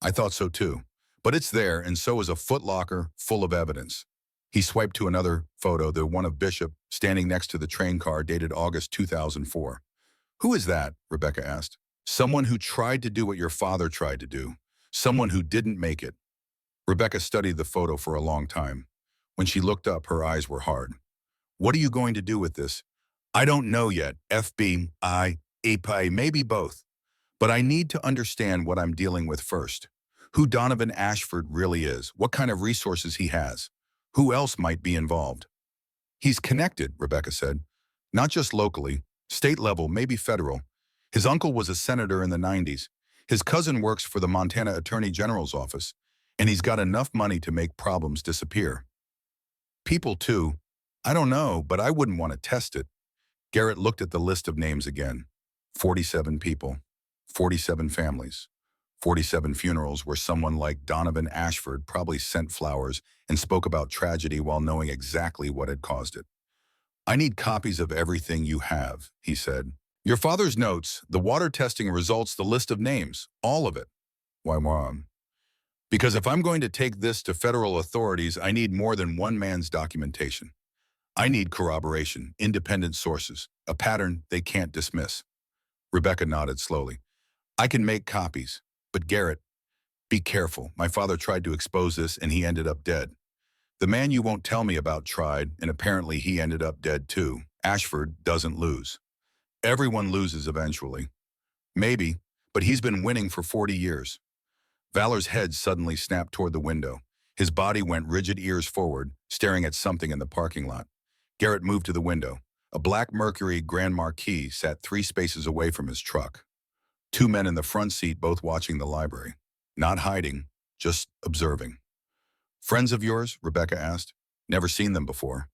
[SPEAKER 1] "I thought so too. But it's there, and so is a footlocker full of evidence." He swiped to another photo, the one of Bishop, standing next to the train car dated August 2004. "Who is that?" Rebecca asked. "Someone who tried to do what your father tried to do. Someone who didn't make it." Rebecca studied the photo for a long time. When she looked up, her eyes were hard. "What are you going to do with this?" "I don't know yet. FBI, API, maybe both. But I need to understand what I'm dealing with first. Who Donovan Ashford really is, what kind of resources he has. Who else might be involved?" "He's connected," Rebecca said. "Not just locally, state level, maybe federal. His uncle was a senator in the 90s. His cousin works for the Montana Attorney General's office, and he's got enough money to make problems disappear. People too. I don't know, but I wouldn't want to test it." Garrett looked at the list of names again. 47 people, 47 families, 47 funerals where someone like Donovan Ashford probably sent flowers and spoke about tragedy while knowing exactly what had caused it. "I need copies of everything you have," he said. "Your father's notes, the water testing results, the list of names, all of it." "Why, Mom?" "Because if I'm going to take this to federal authorities, I need more than one man's documentation. I need corroboration, independent sources, a pattern they can't dismiss." Rebecca nodded slowly. "I can make copies. But Garrett, be careful. My father tried to expose this and he ended up dead. The man you won't tell me about tried, and apparently he ended up dead too. Ashford doesn't lose. Everyone loses eventually. Maybe, but he's been winning for 40 years. Valor's head suddenly snapped toward the window. His body went rigid, ears forward, staring at something in the parking lot. Garrett moved to the window. A black Mercury Grand Marquis sat 3 spaces away from his truck. 2 men in the front seat, both watching the library. Not hiding, just observing. "Friends of yours?" Rebecca asked. Never seen them before.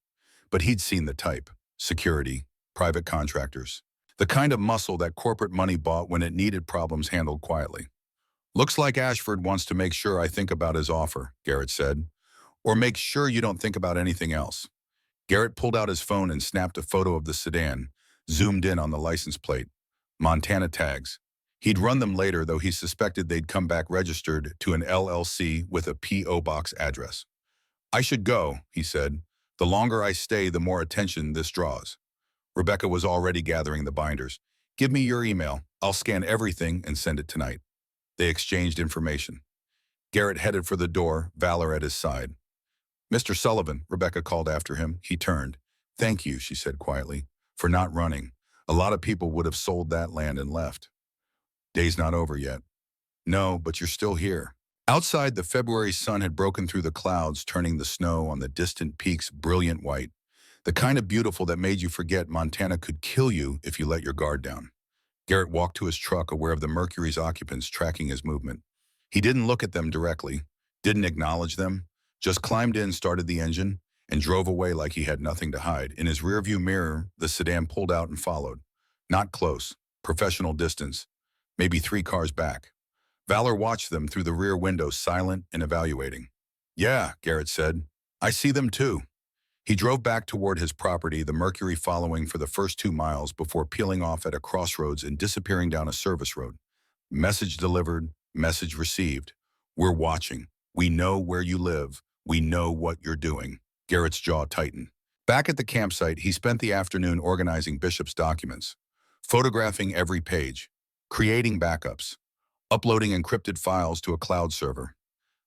[SPEAKER 1] But he'd seen the type. Security, private contractors. The kind of muscle that corporate money bought when it needed problems handled quietly. "Looks like Ashford wants to make sure I think about his offer," Garrett said. "Or make sure you don't think about anything else." Garrett pulled out his phone and snapped a photo of the sedan, zoomed in on the license plate. Montana tags. He'd run them later, though he suspected they'd come back registered to an LLC with a P.O. box address. "I should go," he said. "The longer I stay, the more attention this draws." Rebecca was already gathering the binders. "Give me your email. I'll scan everything and send it tonight." They exchanged information. Garrett headed for the door, Valor at his side. "Mr. Sullivan," Rebecca called after him. He turned. "Thank you," she said quietly, "for not running. A lot of people would have sold that land and left." "Day's not over yet." "No, but you're still here." Outside, the February sun had broken through the clouds, turning the snow on the distant peaks brilliant white. The kind of beautiful that made you forget Montana could kill you if you let your guard down. Garrett walked to his truck, aware of the Mercury's occupants tracking his movement. He didn't look at them directly, didn't acknowledge them, just climbed in, started the engine, and drove away like he had nothing to hide. In his rearview mirror, the sedan pulled out and followed. Not close, professional distance, maybe 3 cars back. Valor watched them through the rear window, silent and evaluating. "Yeah," Garrett said. "I see them too." He drove back toward his property, the Mercury following for the first 2 miles before peeling off at a crossroads and disappearing down a service road. Message delivered, message received. "We're watching. We know where you live. We know what you're doing." Garrett's jaw tightened. Back at the campsite, he spent the afternoon organizing Bishop's documents, photographing every page, creating backups, uploading encrypted files to a cloud server.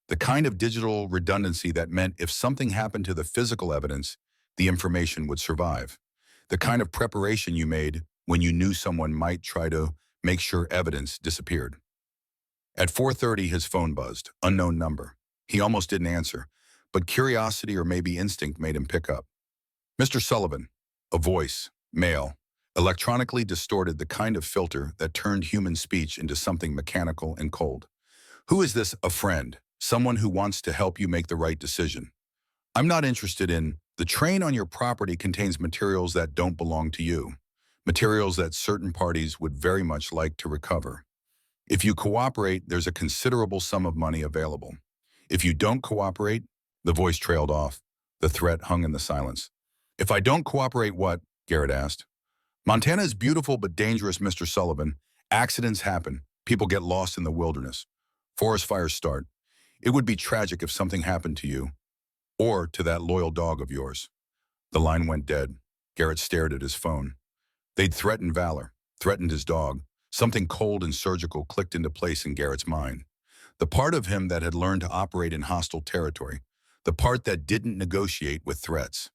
[SPEAKER 1] The kind of digital redundancy that meant if something happened to the physical evidence, the information would survive. The kind of preparation you made when you knew someone might try to make sure evidence disappeared. At 4:30, his phone buzzed. Unknown number. He almost didn't answer, but curiosity or maybe instinct made him pick up. "Mr. Sullivan." A voice, male, electronically distorted, the kind of filter that turned human speech into something mechanical and cold. "Who is this? A friend. Someone who wants to help you make the right decision. I'm not interested in. The train on your property contains materials that don't belong to you. Materials that certain parties would very much like to recover. If you cooperate, there's a considerable sum of money available. If you don't cooperate," the voice trailed off. The threat hung in the silence. "If I don't cooperate, what?" Garrett asked. "Montana is beautiful but dangerous, Mr. Sullivan. Accidents happen. People get lost in the wilderness. Forest fires start. It would be tragic if something happened to you, or to that loyal dog of yours." The line went dead. Garrett stared at his phone. They'd threatened Valor, threatened his dog. Something cold and surgical clicked into place in Garrett's mind. The part of him that had learned to operate in hostile territory, the part that didn't negotiate with threats.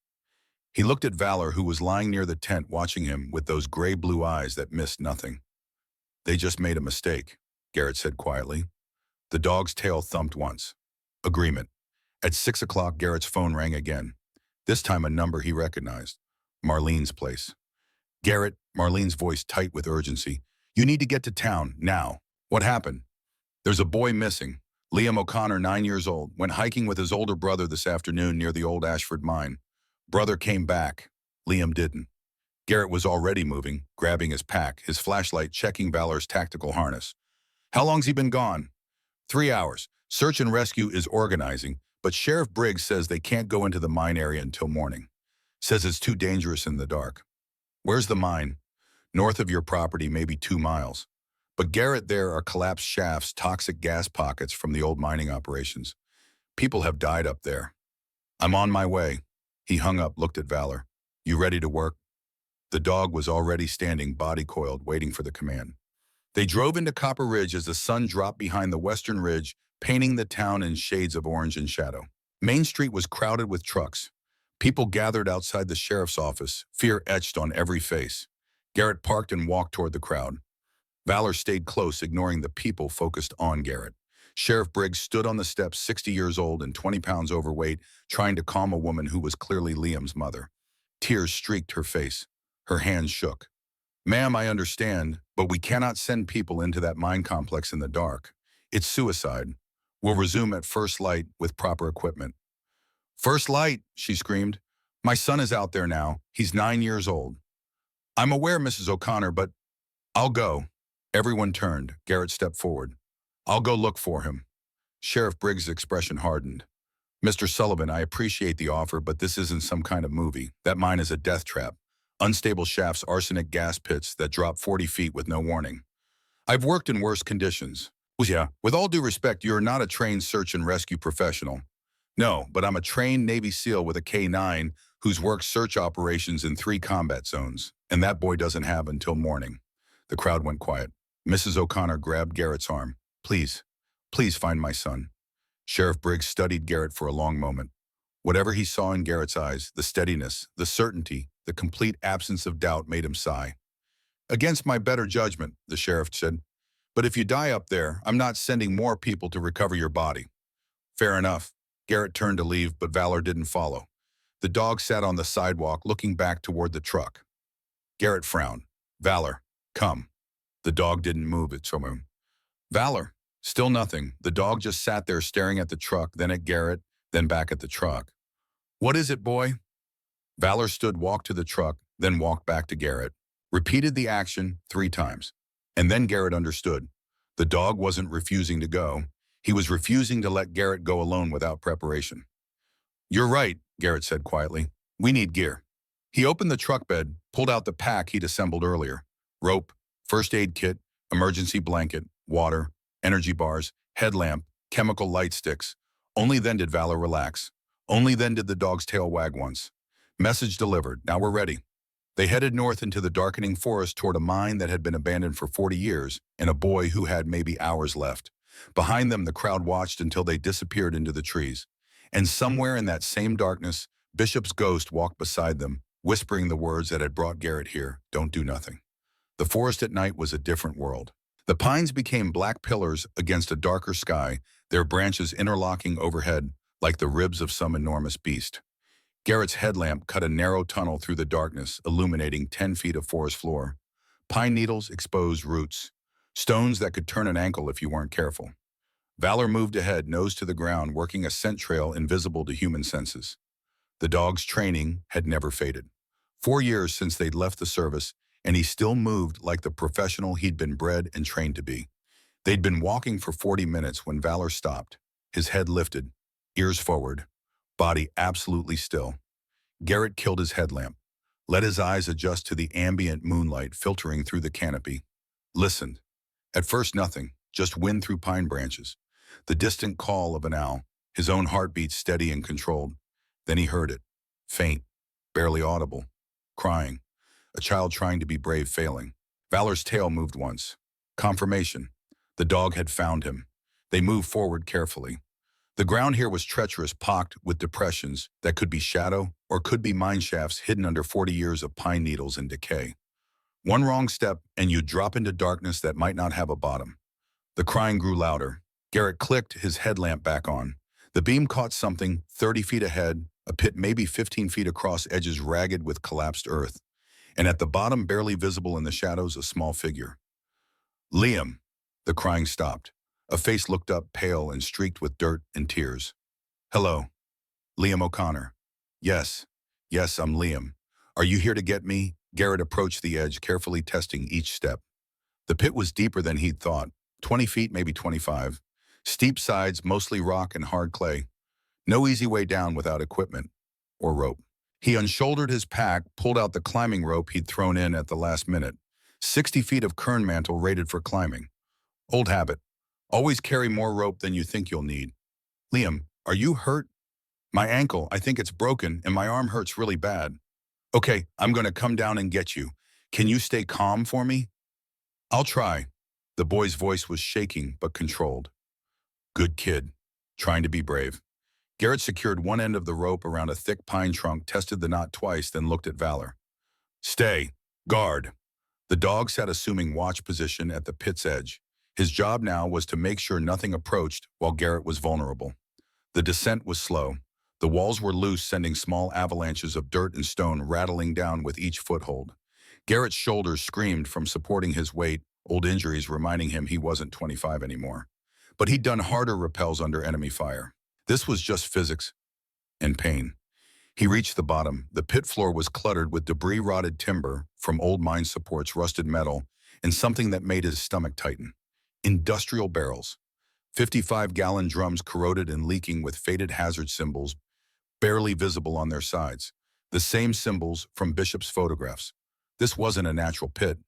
[SPEAKER 1] He looked at Valor, who was lying near the tent watching him with those gray-blue eyes that missed nothing. "They just made a mistake," Garrett said quietly. The dog's tail thumped once. Agreement. At 6 o'clock, Garrett's phone rang again. This time a number he recognized. Marlene's place. "Garrett," Marlene's voice tight with urgency. "You need to get to town, now." "What happened?" "There's a boy missing. Liam O'Connor, 9 years old, went hiking with his older brother this afternoon near the old Ashford mine. Brother came back. Liam didn't." Garrett was already moving, grabbing his pack, his flashlight checking Valor's tactical harness. "How long's he been gone?" 3 hours. Search and rescue is organizing, but Sheriff Briggs says they can't go into the mine area until morning. Says it's too dangerous in the dark." "Where's the mine?" "North of your property, maybe 2 miles. But Garrett, there are collapsed shafts, toxic gas pockets from the old mining operations. People have died up there." "I'm on my way." He hung up, looked at Valor. "You ready to work?" The dog was already standing, body coiled, waiting for the command. They drove into Copper Ridge as the sun dropped behind the western ridge, painting the town in shades of orange and shadow. Main Street was crowded with trucks. People gathered outside the sheriff's office, fear etched on every face. Garrett parked and walked toward the crowd. Valor stayed close, ignoring the people focused on Garrett. Sheriff Briggs stood on the steps, 60 years old and 20 pounds overweight, trying to calm a woman who was clearly Liam's mother. Tears streaked her face. Her hands shook. Ma'am, I understand, but we cannot send people into that mine complex in the dark. It's suicide. We'll resume at first light with proper equipment. First light, she screamed. My son is out there now. He's 9 years old. I'm aware, Mrs. O'Connor, but I'll go. Everyone turned. Garrett stepped forward. I'll go look for him. Sheriff Briggs' expression hardened. Mr. Sullivan, I appreciate the offer, but this isn't some kind of movie. That mine is a death trap. Unstable shafts, arsenic gas pits that drop 40 feet with no warning. I've worked in worse conditions. Yeah, with all due respect, you're not a trained search and rescue professional. No, but I'm a trained Navy SEAL with a K-9 who's worked search operations in 3 combat zones, and that boy doesn't have until morning. The crowd went quiet. Mrs. O'Connor grabbed Garrett's arm. Please, please find my son. Sheriff Briggs studied Garrett for a long moment. Whatever he saw in Garrett's eyes, the steadiness, the certainty, the complete absence of doubt made him sigh. Against my better judgment, the sheriff said, but if you die up there, I'm not sending more people to recover your body. Fair enough. Garrett turned to leave, but Valor didn't follow. The dog sat on the sidewalk, looking back toward the truck. Garrett frowned. Valor, come. The dog didn't move it from him. Valor, still nothing. The dog just sat there staring at the truck, then at Garrett, then back at the truck. What is it, boy? Valor stood, walked to the truck, then walked back to Garrett. Repeated the action 3 times. And then Garrett understood. The dog wasn't refusing to go. He was refusing to let Garrett go alone without preparation. You're right, Garrett said quietly. We need gear. He opened the truck bed, pulled out the pack he'd assembled earlier. Rope, first aid kit, emergency blanket, water, energy bars, headlamp, chemical light sticks. Only then did Valor relax. Only then did the dog's tail wag once. Message delivered. Now we're ready. They headed north into the darkening forest toward a mine that had been abandoned for 40 years and a boy who had maybe hours left. Behind them, the crowd watched until they disappeared into the trees. And somewhere in that same darkness, Bishop's ghost walked beside them, whispering the words that had brought Garrett here, don't do nothing. The forest at night was a different world. The pines became black pillars against a darker sky, their branches interlocking overhead like the ribs of some enormous beast. Garrett's headlamp cut a narrow tunnel through the darkness, illuminating 10 feet of forest floor. Pine needles, exposed roots. Stones that could turn an ankle if you weren't careful. Valor moved ahead, nose to the ground, working a scent trail invisible to human senses. The dog's training had never faded. 4 years since they'd left the service, and he still moved like the professional he'd been bred and trained to be. They'd been walking for 40 minutes when Valor stopped, his head lifted, ears forward, body absolutely still. Garrett killed his headlamp, let his eyes adjust to the ambient moonlight filtering through the canopy. Listened. At first nothing, just wind through pine branches. The distant call of an owl, his own heartbeat steady and controlled. Then he heard it, faint, barely audible, crying, a child trying to be brave failing. Valor's tail moved once. Confirmation. The dog had found him. They moved forward carefully. The ground here was treacherous, pocked with depressions that could be shadow or could be mine shafts hidden under 40 years of pine needles and decay. One wrong step and you'd drop into darkness that might not have a bottom. The crying grew louder. Garrett clicked his headlamp back on. The beam caught something 30 feet ahead, a pit maybe 15 feet across, edges ragged with collapsed earth. And at the bottom, barely visible in the shadows, a small figure. Liam. The crying stopped. A face looked up, pale and streaked with dirt and tears. Hello. Liam O'Connor. Yes, I'm Liam. Are you here to get me? Garrett approached the edge, carefully testing each step. The pit was deeper than he'd thought, 20 feet, maybe 25. Steep sides, mostly rock and hard clay. No easy way down without equipment or rope. He unshouldered his pack, pulled out the climbing rope he'd thrown in at the last minute. 60 feet of kern mantle rated for climbing. Old habit. Always carry more rope than you think you'll need. Liam, are you hurt? My ankle, I think it's broken, and my arm hurts really bad. Okay, I'm going to come down and get you. Can you stay calm for me? I'll try. The boy's voice was shaking but controlled. Good kid, trying to be brave. Garrett secured one end of the rope around a thick pine trunk, tested the knot twice, then looked at Valor. Stay. Guard. The dog sat assuming watch position at the pit's edge, His job now was to make sure nothing approached while Garrett was vulnerable. The descent was slow. The walls were loose, sending small avalanches of dirt and stone rattling down with each foothold. Garrett's shoulders screamed from supporting his weight, old injuries reminding him he wasn't 25 anymore. But he'd done harder rappels under enemy fire. This was just physics and pain. He reached the bottom. The pit floor was cluttered with debris, rotted timber from old mine supports, rusted metal, and something that made his stomach tighten. Industrial barrels. 55-gallon drums corroded and leaking with faded hazard symbols barely visible on their sides. The same symbols from Bishop's photographs. This wasn't a natural pit.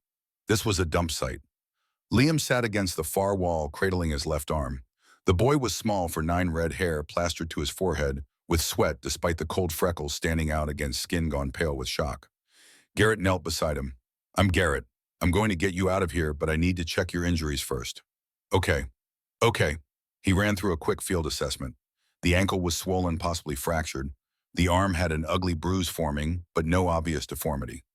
[SPEAKER 1] This was a dump site. Liam sat against the far wall, cradling his left arm. The boy was small for 9, red hair plastered to his forehead, with sweat despite the cold freckles standing out against skin gone pale with shock. Garrett knelt beside him. "I'm Garrett. I'm going to get you out of here, but I need to check your injuries first." "Okay. Okay." He ran through a quick field assessment. The ankle was swollen, possibly fractured. The arm had an ugly bruise forming, but no obvious deformity.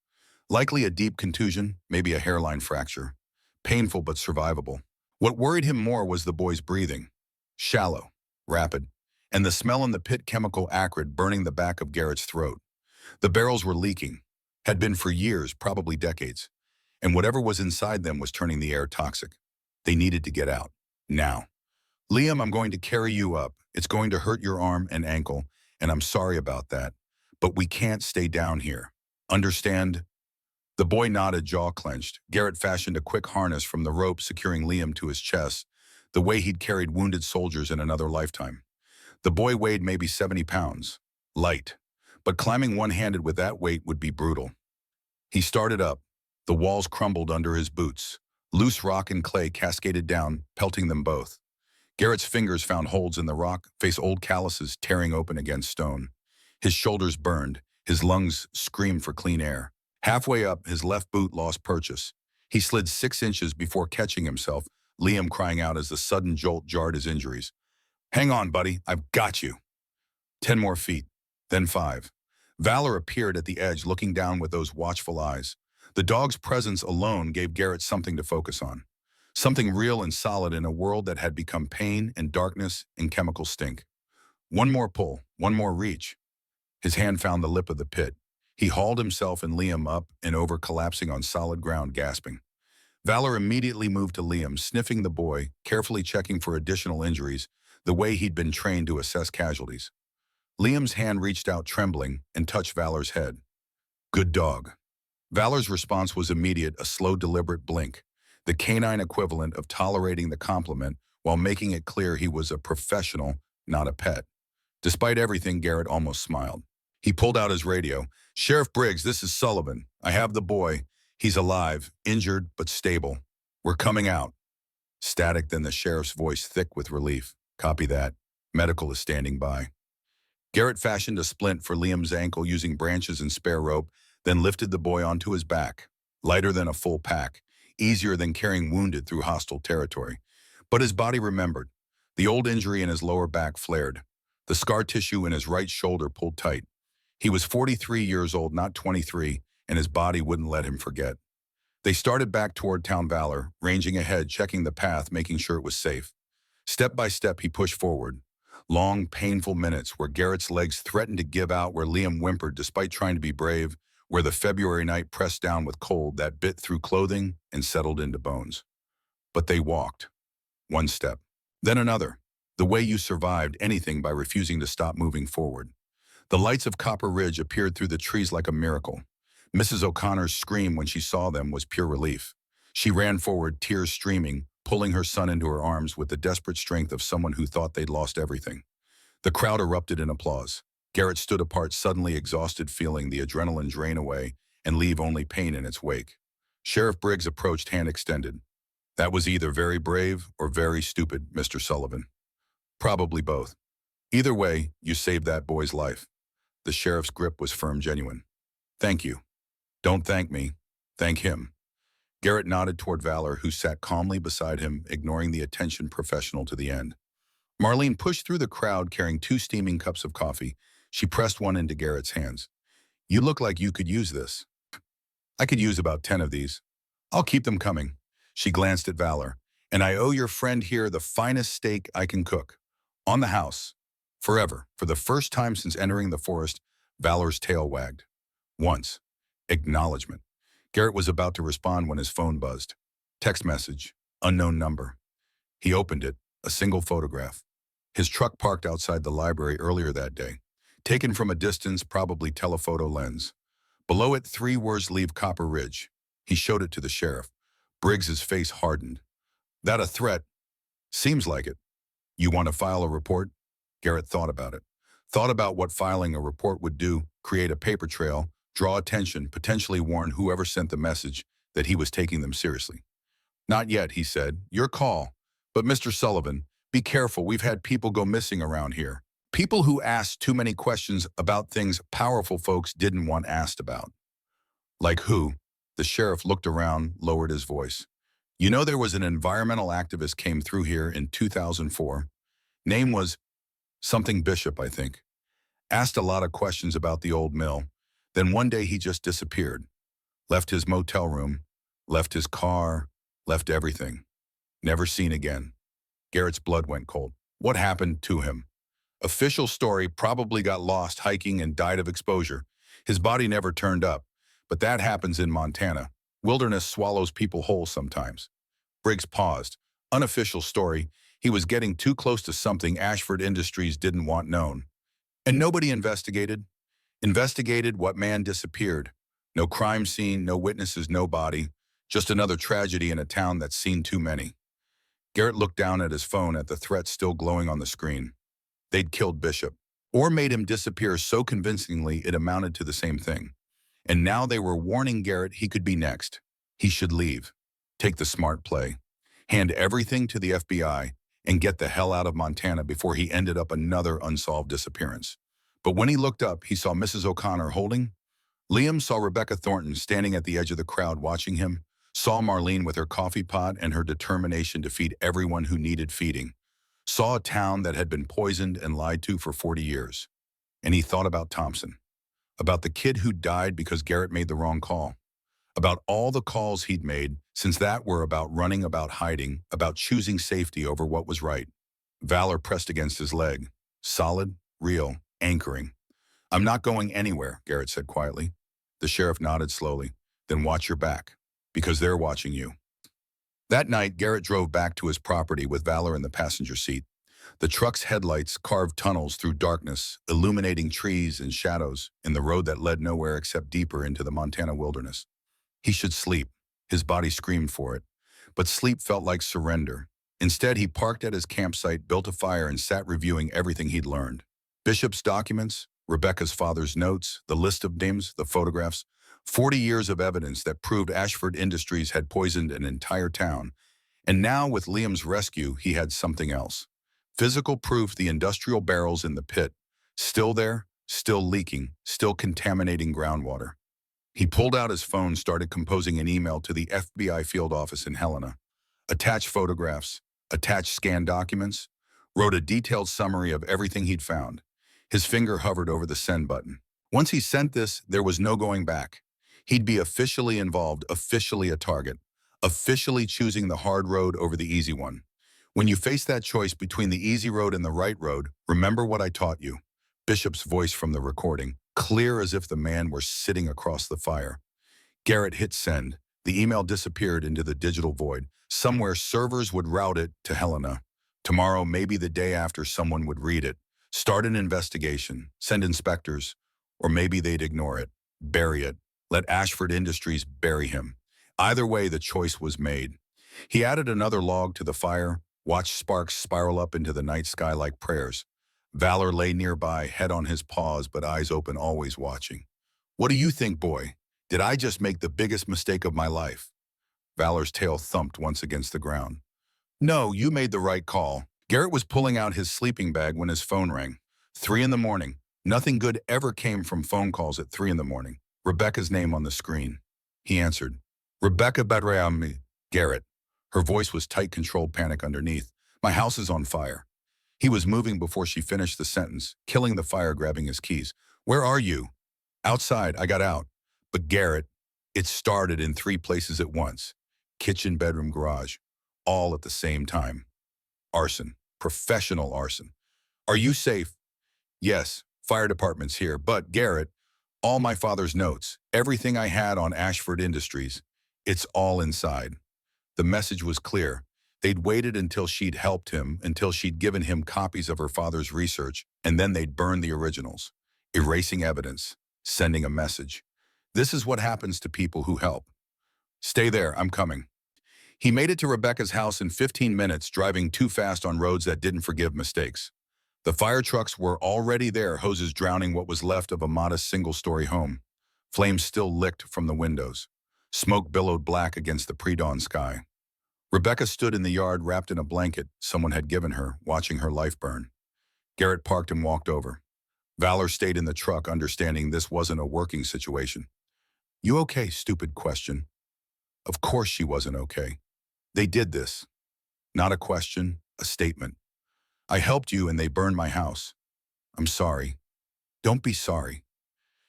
[SPEAKER 1] Likely a deep contusion, maybe a hairline fracture. Painful but survivable. What worried him more was the boy's breathing. Shallow, rapid, and the smell in the pit, chemical acrid, burning the back of Garrett's throat. The barrels were leaking. Had been for years, probably decades. And whatever was inside them was turning the air toxic. They needed to get out. Now. "Liam, I'm going to carry you up. It's going to hurt your arm and ankle, and I'm sorry about that. But we can't stay down here. Understand?" The boy nodded, jaw clenched. Garrett fashioned a quick harness from the rope securing Liam to his chest, the way he'd carried wounded soldiers in another lifetime. The boy weighed maybe 70 pounds. Light. But climbing one-handed with that weight would be brutal. He started up. The walls crumbled under his boots. Loose rock and clay cascaded down, pelting them both. Garrett's fingers found holes in the rock, face old calluses tearing open against stone. His shoulders burned. His lungs screamed for clean air. Halfway up, his left boot lost purchase. He slid 6 inches before catching himself, Liam crying out as the sudden jolt jarred his injuries. "Hang on, buddy. I've got you." 10 more feet, then 5. Valor appeared at the edge, looking down with those watchful eyes. The dog's presence alone gave Garrett something to focus on. Something real and solid in a world that had become pain and darkness and chemical stink. One more pull, one more reach. His hand found the lip of the pit. He hauled himself and Liam up and over, collapsing on solid ground, gasping. Valor immediately moved to Liam, sniffing the boy, carefully checking for additional injuries, the way he'd been trained to assess casualties. Liam's hand reached out, trembling, and touched Valor's head. "Good dog." Valor's response was immediate, a slow, deliberate blink, the canine equivalent of tolerating the compliment while making it clear he was a professional, not a pet. Despite everything, Garrett almost smiled. He pulled out his radio. "Sheriff Briggs, this is Sullivan. I have the boy. He's alive, injured, but stable. We're coming out." Static, then the sheriff's voice thick with relief. "Copy that. Medical is standing by." Garrett fashioned a splint for Liam's ankle using branches and spare rope, then lifted the boy onto his back. Lighter than a full pack, easier than carrying wounded through hostile territory. But his body remembered. The old injury in his lower back flared. The scar tissue in his right shoulder pulled tight. He was 43 years old, not 23, and his body wouldn't let him forget. They started back toward Town Valor, ranging ahead, checking the path, making sure it was safe. Step by step, he pushed forward. Long, painful minutes where Garrett's legs threatened to give out, where Liam whimpered despite trying to be brave, where the February night pressed down with cold that bit through clothing and settled into bones. But they walked. One step, then another. The way you survived anything by refusing to stop moving forward. The lights of Copper Ridge appeared through the trees like a miracle. Mrs. O'Connor's scream when she saw them was pure relief. She ran forward, tears streaming, pulling her son into her arms with the desperate strength of someone who thought they'd lost everything. The crowd erupted in applause. Garrett stood apart, suddenly exhausted, feeling the adrenaline drain away and leave only pain in its wake. Sheriff Briggs approached, hand extended. "That was either very brave or very stupid, Mr. Sullivan." "Probably both. Either way, you saved that boy's life." The sheriff's grip was firm, genuine. "Thank you. Don't thank me. Thank him." Garrett nodded toward Valor, who sat calmly beside him, ignoring the attention professional to the end. Marlene pushed through the crowd, carrying 2 steaming cups of coffee. She pressed one into Garrett's hands. "You look like you could use this." "I could use about 10 of these. I'll keep them coming." She glanced at Valor. And I owe your friend here the finest steak I can cook. On the house. Forever. For the first time since entering the forest, Valor's tail wagged. Once. Acknowledgement. Garrett was about to respond when his phone buzzed. Text message. Unknown number. He opened it. A single photograph. His truck parked outside the library earlier that day. Taken from a distance, probably telephoto lens. Below it, 3 words leave Copper Ridge. He showed it to the sheriff. Briggs's face hardened. That a threat? Seems like it. You want to file a report? Garrett thought about it. Thought about what filing a report would do, create a paper trail, draw attention, potentially warn whoever sent the message that he was taking them seriously. Not yet, he said. Your call. But Mr. Sullivan, be careful. We've had people go missing around here. People who asked too many questions about things powerful folks didn't want asked about. Like who? The sheriff looked around, lowered his voice. You know there was an environmental activist came through here in 2004. Name was something Bishop, I think. Asked a lot of questions about the old mill. Then one day he just disappeared. Left his motel room, left his car, left everything. Never seen again. Garrett's blood went cold. What happened to him? Official story, probably got lost hiking and died of exposure. His body never turned up. But that happens in Montana. Wilderness swallows people whole sometimes. Briggs paused. Unofficial story. He was getting too close to something Ashford Industries didn't want known. And nobody investigated. Investigated what man disappeared. No crime scene, no witnesses, no body. Just another tragedy in a town that's seen too many. Garrett looked down at his phone at the threat still glowing on the screen. They'd killed Bishop. Or made him disappear so convincingly it amounted to the same thing. And now they were warning Garrett he could be next. He should leave. Take the smart play. Hand everything to the FBI and get the hell out of Montana before he ended up another unsolved disappearance. But when he looked up, he saw Mrs. O'Connor holding. Liam saw Rebecca Thornton standing at the edge of the crowd watching him, saw Marlene with her coffee pot and her determination to feed everyone who needed feeding, saw a town that had been poisoned and lied to for 40 years. And he thought about Thompson. About the kid who died because Garrett made the wrong call. About all the calls he'd made, since that were about running, about hiding, about choosing safety over what was right. Valor pressed against his leg. Solid, real, anchoring. I'm not going anywhere, Garrett said quietly. The sheriff nodded slowly. Then watch your back, because they're watching you. That night, Garrett drove back to his property with Valor in the passenger seat. The truck's headlights carved tunnels through darkness, illuminating trees and shadows in the road that led nowhere except deeper into the Montana wilderness. He should sleep. His body screamed for it. But sleep felt like surrender. Instead, he parked at his campsite, built a fire, and sat reviewing everything he'd learned. Bishop's documents, Rebecca's father's notes, the list of names, the photographs, 40 years of evidence that proved Ashford Industries had poisoned an entire town. And now, with Liam's rescue, he had something else. Physical proof the industrial barrels in the pit, still there, still leaking, still contaminating groundwater. He pulled out his phone, started composing an email to the FBI field office in Helena. Attached photographs, attached scanned documents, wrote a detailed summary of everything he'd found. His finger hovered over the send button. Once he sent this, there was no going back. He'd be officially involved, officially a target, officially choosing the hard road over the easy one. When you face that choice between the easy road and the right road, remember what I taught you. Bishop's voice from the recording, clear as if the man were sitting across the fire. Garrett hit send. The email disappeared into the digital void. Somewhere servers would route it to Helena. Tomorrow, maybe the day after, someone would read it, start an investigation, send inspectors, or maybe they'd ignore it, bury it, let Ashford Industries bury him. Either way, the choice was made. He added another log to the fire, watched sparks spiral up into the night sky like prayers. Valor lay nearby, head on his paws, but eyes open, always watching. What do you think, boy? Did I just make the biggest mistake of my life? Valor's tail thumped once against the ground. No, you made the right call. Garrett was pulling out his sleeping bag when his phone rang. 3 in the morning. Nothing good ever came from phone calls at 3 in the morning. Rebecca's name on the screen. He answered. Rebecca Badreami. Garrett. Her voice was tight, controlled panic underneath. My house is on fire. He was moving before she finished the sentence, killing the fire, grabbing his keys. Where are you? Outside, I got out. But Garrett, it started in 3 places at once. Kitchen, bedroom, garage. all at the same time. Arson. Professional arson. Are you safe? Yes, fire department's here, but Garrett, all my father's notes, everything I had on Ashford Industries, it's all inside. The message was clear. They'd waited until she'd helped him, until she'd given him copies of her father's research, and then they'd burn the originals, erasing evidence, sending a message. This is what happens to people who help. Stay there, I'm coming. He made it to Rebecca's house in 15 minutes, driving too fast on roads that didn't forgive mistakes. The fire trucks were already there, hoses drowning what was left of a modest single-story home. Flames still licked from the windows. Smoke billowed black against the pre-dawn sky. Rebecca stood in the yard wrapped in a blanket someone had given her, watching her life burn. Garrett parked and walked over. Valor stayed in the truck, understanding this wasn't a working situation. You okay, stupid question. Of course she wasn't okay. They did this. Not a question, a statement. I helped you and they burned my house. I'm sorry. Don't be sorry.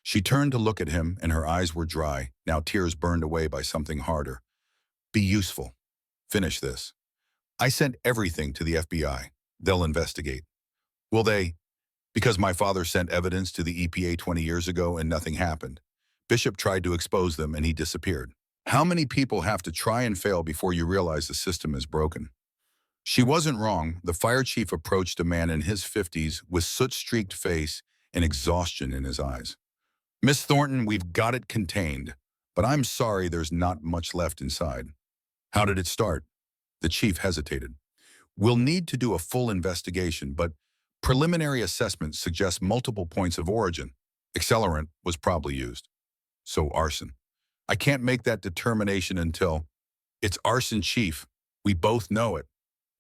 [SPEAKER 1] She turned to look at him and her eyes were dry, now tears burned away by something harder. Be useful. Finish this. I sent everything to the FBI. They'll investigate. Will they? Because my father sent evidence to the EPA 20 years ago and nothing happened. Bishop tried to expose them and he disappeared. How many people have to try and fail before you realize the system is broken? She wasn't wrong. The fire chief approached a man in his 50s with soot-streaked face and exhaustion in his eyes. Miss Thornton, we've got it contained, but I'm sorry there's not much left inside. How did it start? The chief hesitated. We'll need to do a full investigation, but preliminary assessments suggest multiple points of origin. Accelerant was probably used. So arson. I can't make that determination until... It's arson, chief. We both know it.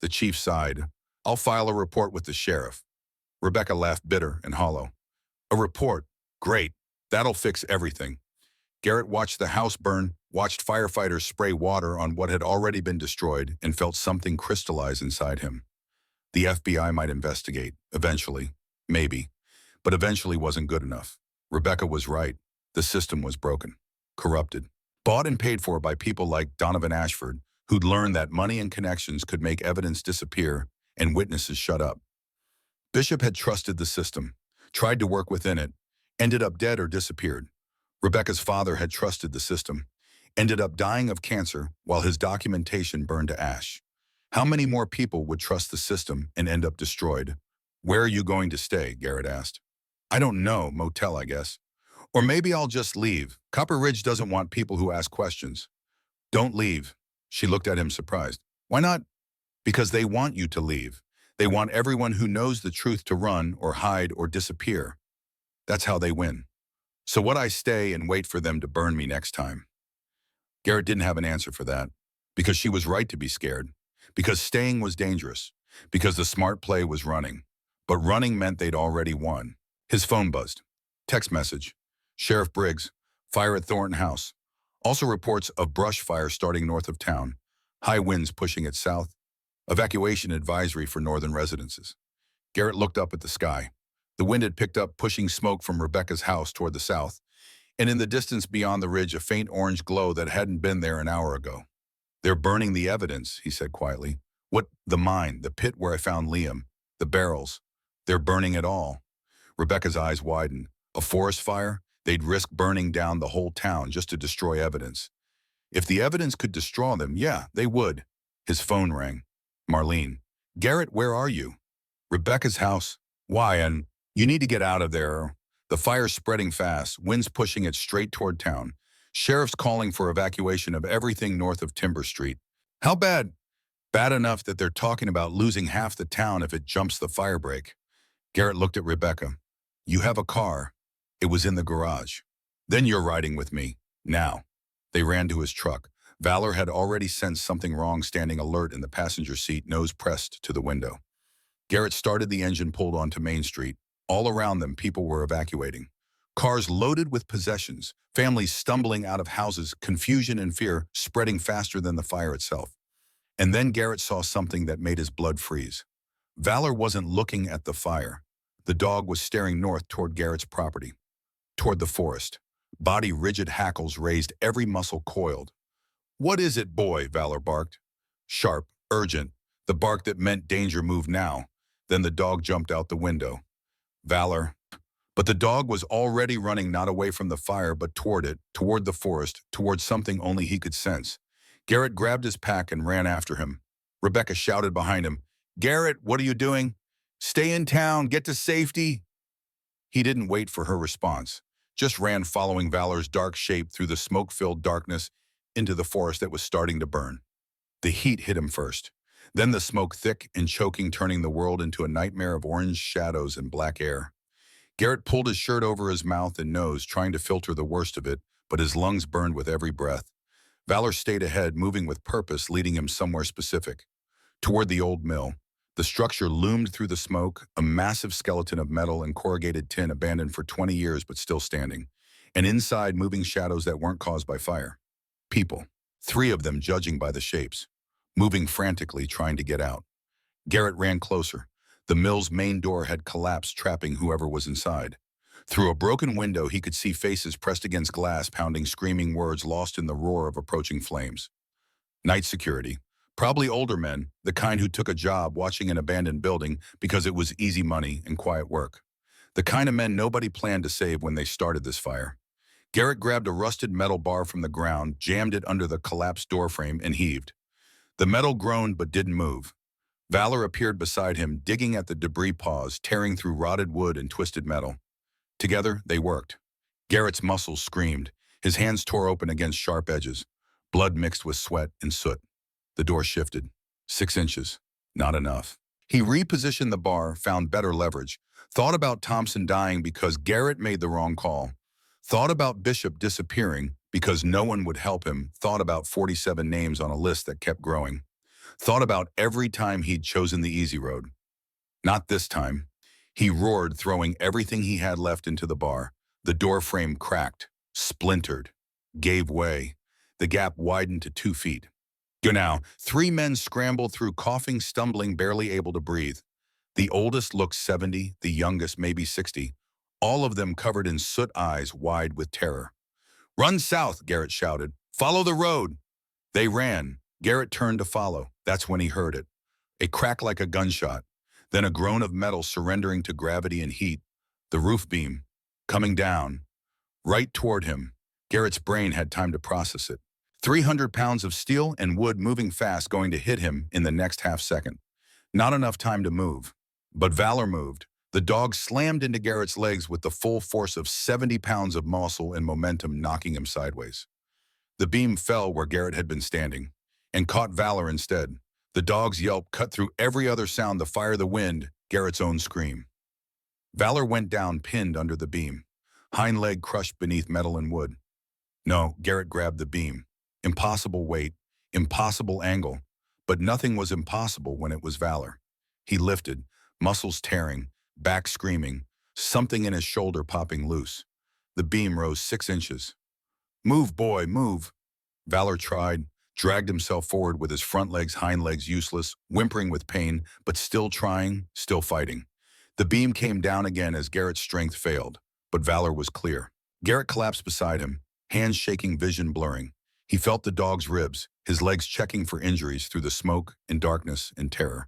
[SPEAKER 1] The chief sighed. I'll file a report with the sheriff. Rebecca laughed bitter and hollow. A report? Great. That'll fix everything. Garrett watched the house burn, watched firefighters spray water on what had already been destroyed, and felt something crystallize inside him. The FBI might investigate, eventually. Maybe. But eventually wasn't good enough. Rebecca was right. The system was broken. Corrupted. Bought and paid for by people like Donovan Ashford, who'd learned that money and connections could make evidence disappear and witnesses shut up. Bishop had trusted the system, tried to work within it, ended up dead or disappeared. Rebecca's father had trusted the system, ended up dying of cancer while his documentation burned to ash. How many more people would trust the system and end up destroyed? Where are you going to stay? Garrett asked. I don't know, motel, I guess. Or maybe I'll just leave. Copper Ridge doesn't want people who ask questions. Don't leave. She looked at him surprised. Why not? Because they want you to leave. They want everyone who knows the truth to run or hide or disappear. That's how they win. So would I stay and wait for them to burn me next time? Garrett didn't have an answer for that. Because she was right to be scared. Because staying was dangerous. Because the smart play was running. But running meant they'd already won. His phone buzzed. Text message. Sheriff Briggs, fire at Thornton House. Also reports of brush fire starting north of town. High winds pushing it south. Evacuation advisory for northern residences. Garrett looked up at the sky. The wind had picked up, pushing smoke from Rebecca's house toward the south. And in the distance beyond the ridge, a faint orange glow that hadn't been there an hour ago. They're burning the evidence, he said quietly. What? The mine, the pit where I found Liam, the barrels. They're burning it all. Rebecca's eyes widened. A forest fire? They'd risk burning down the whole town just to destroy evidence. If the evidence could destroy them, yeah, they would. His phone rang. Marlene. Garrett, where are you? Rebecca's house. Why? And you need to get out of there. The fire's spreading fast, winds pushing it straight toward town. Sheriff's calling for evacuation of everything north of Timber Street. How bad? Bad enough that they're talking about losing half the town if it jumps the fire break. Garrett looked at Rebecca. You have a car. It was in the garage. Then you're riding with me. Now. They ran to his truck. Valor had already sensed something wrong, standing alert in the passenger seat, nose pressed to the window. Garrett started the engine, pulled onto Main Street. All around them, people were evacuating. Cars loaded with possessions, families stumbling out of houses, confusion and fear spreading faster than the fire itself. And then Garrett saw something that made his blood freeze. Valor wasn't looking at the fire. The dog was staring north toward Garrett's property, toward the forest. Body rigid, hackles raised, every muscle coiled. What is it, boy? Valor barked. Sharp, Urgent. The bark that meant danger moved now. Then the dog jumped out the window. Valor. But the dog was already running not away from the fire but toward it, toward the forest, toward something only he could sense. Garrett grabbed his pack and ran after him. Rebecca shouted behind him, "Garrett, what are you doing? Stay in town, get to safety." He didn't wait for her response, just ran following Valor's dark shape through the smoke-filled darkness into the forest that was starting to burn. The heat hit him first, then the smoke thick and choking, turning the world into a nightmare of orange shadows and black air. Garrett pulled his shirt over his mouth and nose, trying to filter the worst of it, but his lungs burned with every breath. Valor stayed ahead, moving with purpose, leading him somewhere specific. Toward the old mill. The structure loomed through the smoke, a massive skeleton of metal and corrugated tin abandoned for 20 years but still standing. And inside, moving shadows that weren't caused by fire. People. 3 of them, judging by the shapes. Moving frantically, trying to get out. Garrett ran closer. The mill's main door had collapsed, trapping whoever was inside. Through a broken window, he could see faces pressed against glass, pounding screaming words lost in the roar of approaching flames. Night security. Probably older men, the kind who took a job watching an abandoned building because it was easy money and quiet work. The kind of men nobody planned to save when they started this fire. Garrett grabbed a rusted metal bar from the ground, jammed it under the collapsed doorframe, and heaved. The metal groaned but didn't move. Valor appeared beside him, digging at the debris paws, tearing through rotted wood and twisted metal. Together, they worked. Garrett's muscles screamed. His hands tore open against sharp edges. Blood mixed with sweat and soot. The door shifted. 6 inches. Not enough. He repositioned the bar, found better leverage. Thought about Thompson dying because Garrett made the wrong call. Thought about Bishop disappearing because no one would help him. Thought about 47 names on a list that kept growing. Thought about every time he'd chosen the easy road. Not this time. He roared, throwing everything he had left into the bar. The door frame cracked, splintered, gave way. The gap widened to 2 feet. Now, 3 men scrambled through, coughing, stumbling, barely able to breathe. The oldest looked 70, the youngest maybe 60, all of them covered in soot, eyes wide with terror. "Run south," Garrett shouted. "Follow the road." They ran. Garrett turned to follow. That's when he heard it. A crack like a gunshot, then a groan of metal surrendering to gravity and heat. The roof beam, coming down, right toward him. Garrett's brain had time to process it. 300 pounds of steel and wood moving fast, going to hit him in the next half second. Not enough time to move. But Valor moved. The dog slammed into Garrett's legs with the full force of 70 pounds of muscle and momentum, knocking him sideways. The beam fell where Garrett had been standing and caught Valor instead. The dog's yelp cut through every other sound, the fire, the wind, Garrett's own scream. Valor went down, pinned under the beam, hind leg crushed beneath metal and wood. No, Garrett grabbed the beam. Impossible weight, impossible angle, but nothing was impossible when it was Valor. He lifted, muscles tearing, back screaming, something in his shoulder popping loose. The beam rose 6 inches. "Move, boy, move." Valor tried, dragged himself forward with his front legs, hind legs useless, whimpering with pain, but still trying, still fighting. The beam came down again as Garrett's strength failed, but Valor was clear. Garrett collapsed beside him, hands shaking, vision blurring. He felt the dog's ribs, his legs checking for injuries through the smoke and darkness and terror.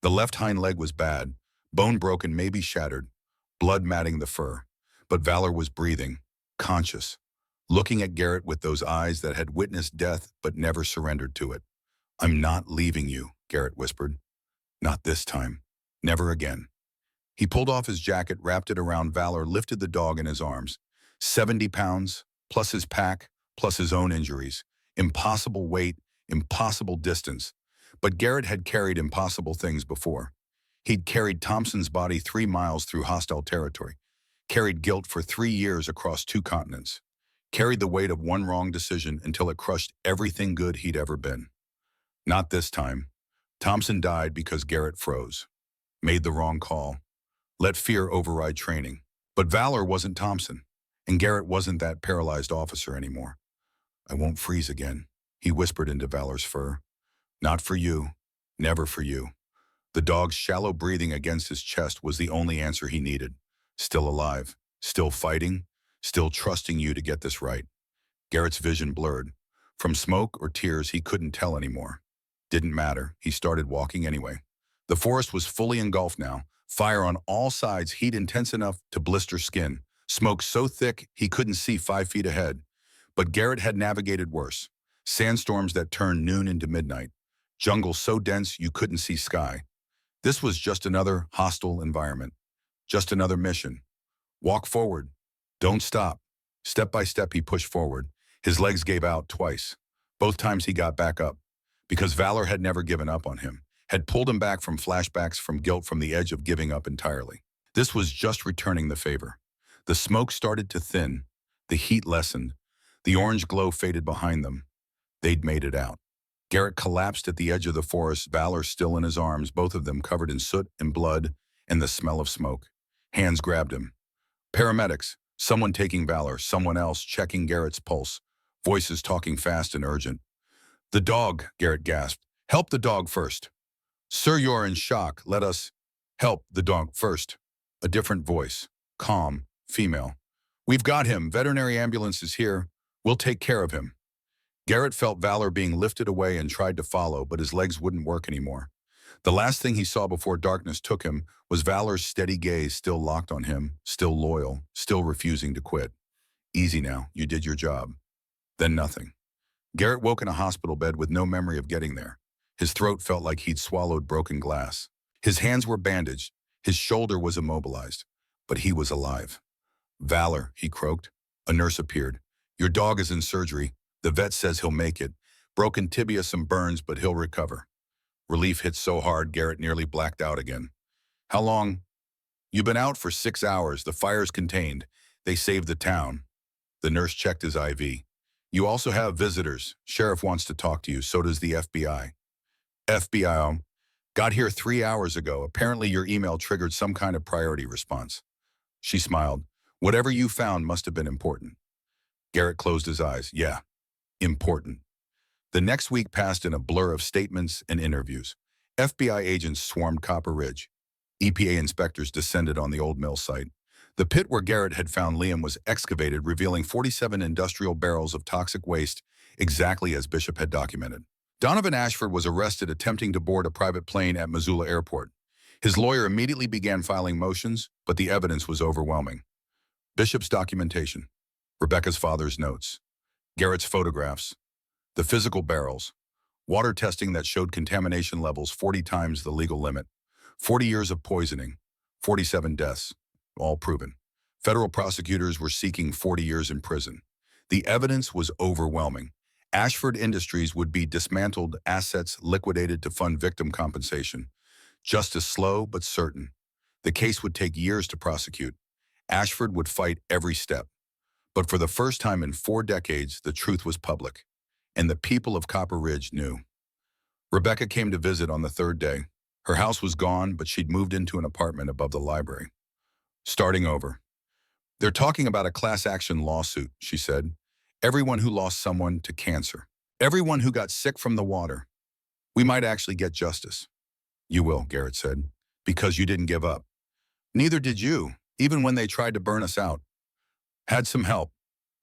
[SPEAKER 1] The left hind leg was bad, bone broken, maybe shattered, blood matting the fur. But Valor was breathing, conscious, looking at Garrett with those eyes that had witnessed death but never surrendered to it. "I'm not leaving you," Garrett whispered. "Not this time. Never again." He pulled off his jacket, wrapped it around Valor, lifted the dog in his arms. 70 pounds, plus his pack, plus his own injuries. Impossible weight, impossible distance. But Garrett had carried impossible things before. He'd carried Thompson's body 3 miles through hostile territory, carried guilt for 3 years across 2 continents, carried the weight of one wrong decision until it crushed everything good he'd ever been. Not this time. Thompson died because Garrett froze, made the wrong call, let fear override training. But Valor wasn't Thompson, and Garrett wasn't that paralyzed officer anymore. "I won't freeze again," he whispered into Valor's fur. "Not for you. Never for you." The dog's shallow breathing against his chest was the only answer he needed. Still alive, still fighting, still trusting you to get this right. Garrett's vision blurred. From smoke or tears, he couldn't tell anymore. Didn't matter. He started walking anyway. The forest was fully engulfed now. Fire on all sides, heat intense enough to blister skin. Smoke so thick he couldn't see 5 feet ahead. But Garrett had navigated worse. Sandstorms that turned noon into midnight. Jungle so dense you couldn't see sky. This was just another hostile environment. Just another mission. Walk forward. Don't stop. Step by step he pushed forward. His legs gave out twice. Both times he got back up. Because valor had never given up on him. Had pulled him back from flashbacks from guilt from the edge of giving up entirely. This was just returning the favor. The smoke started to thin. The heat lessened. The orange glow faded behind them. They'd made it out. Garrett collapsed at the edge of the forest, valor still in his arms, both of them covered in soot and blood and the smell of smoke. Hands grabbed him. Paramedics, someone taking valor, someone else checking Garrett's pulse. Voices talking fast and urgent. The dog, Garrett gasped. Help the dog first. Sir, you're in shock. Let us help the dog first. A different voice. Calm. Female. We've got him. Veterinary ambulance is here. We'll take care of him. Garrett felt valor being lifted away and tried to follow, but his legs wouldn't work anymore. The last thing he saw before darkness took him was valor's steady gaze still locked on him, still loyal, still refusing to quit. Easy now. You did your job. Then nothing. Garrett woke in a hospital bed with no memory of getting there. His throat felt like he'd swallowed broken glass. His hands were bandaged. His shoulder was immobilized. But he was alive. Valor, he croaked. A nurse appeared. Your dog is in surgery. The vet says he'll make it. Broken tibia, some burns, but he'll recover. Relief hit so hard, Garrett nearly blacked out again. How long? You've been out for 6 hours. The fire's contained. They saved the town. The nurse checked his IV. You also have visitors. Sheriff wants to talk to you. So does the FBI. FBI, got here 3 hours ago. Apparently your email triggered some kind of priority response. She smiled. Whatever you found must have been important. Garrett closed his eyes. Yeah, important. The next week passed in a blur of statements and interviews. FBI agents swarmed Copper Ridge. EPA inspectors descended on the old mill site. The pit where Garrett had found Liam was excavated, revealing 47 industrial barrels of toxic waste, exactly as Bishop had documented. Donovan Ashford was arrested attempting to board a private plane at Missoula Airport. His lawyer immediately began filing motions, but the evidence was overwhelming. Bishop's documentation, Rebecca's father's notes, Garrett's photographs, the physical barrels, water testing that showed contamination levels 40 times the legal limit, 40 years of poisoning, 47 deaths, all proven. Federal prosecutors were seeking 40 years in prison. The evidence was overwhelming. Ashford Industries would be dismantled, assets liquidated to fund victim compensation. Justice slow but certain. The case would take years to prosecute. Ashford would fight every step. But for the first time in 4 decades, the truth was public. And the people of Copper Ridge knew. Rebecca came to visit on the 3rd day. Her house was gone, but she'd moved into an apartment above the library. Starting over. They're talking about a class action lawsuit, she said. Everyone who lost someone to cancer. Everyone who got sick from the water. We might actually get justice. You will, Garrett said, because you didn't give up. Neither did you, even when they tried to burn us out. Had some help.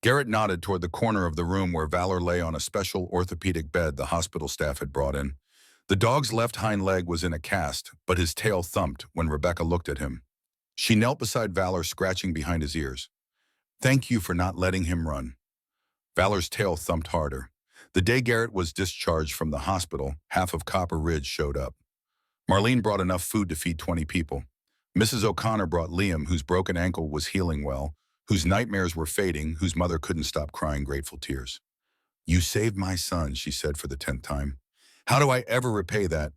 [SPEAKER 1] Garrett nodded toward the corner of the room where Valor lay on a special orthopedic bed the hospital staff had brought in. The dog's left hind leg was in a cast, but his tail thumped when Rebecca looked at him. She knelt beside Valor, scratching behind his ears. Thank you for not letting him run. Valor's tail thumped harder. The day Garrett was discharged from the hospital, half of Copper Ridge showed up. Marlene brought enough food to feed 20 people. Mrs. O'Connor brought Liam, whose broken ankle was healing well, whose nightmares were fading, whose mother couldn't stop crying grateful tears. You saved my son, she said for the 10th time. How do I ever repay that?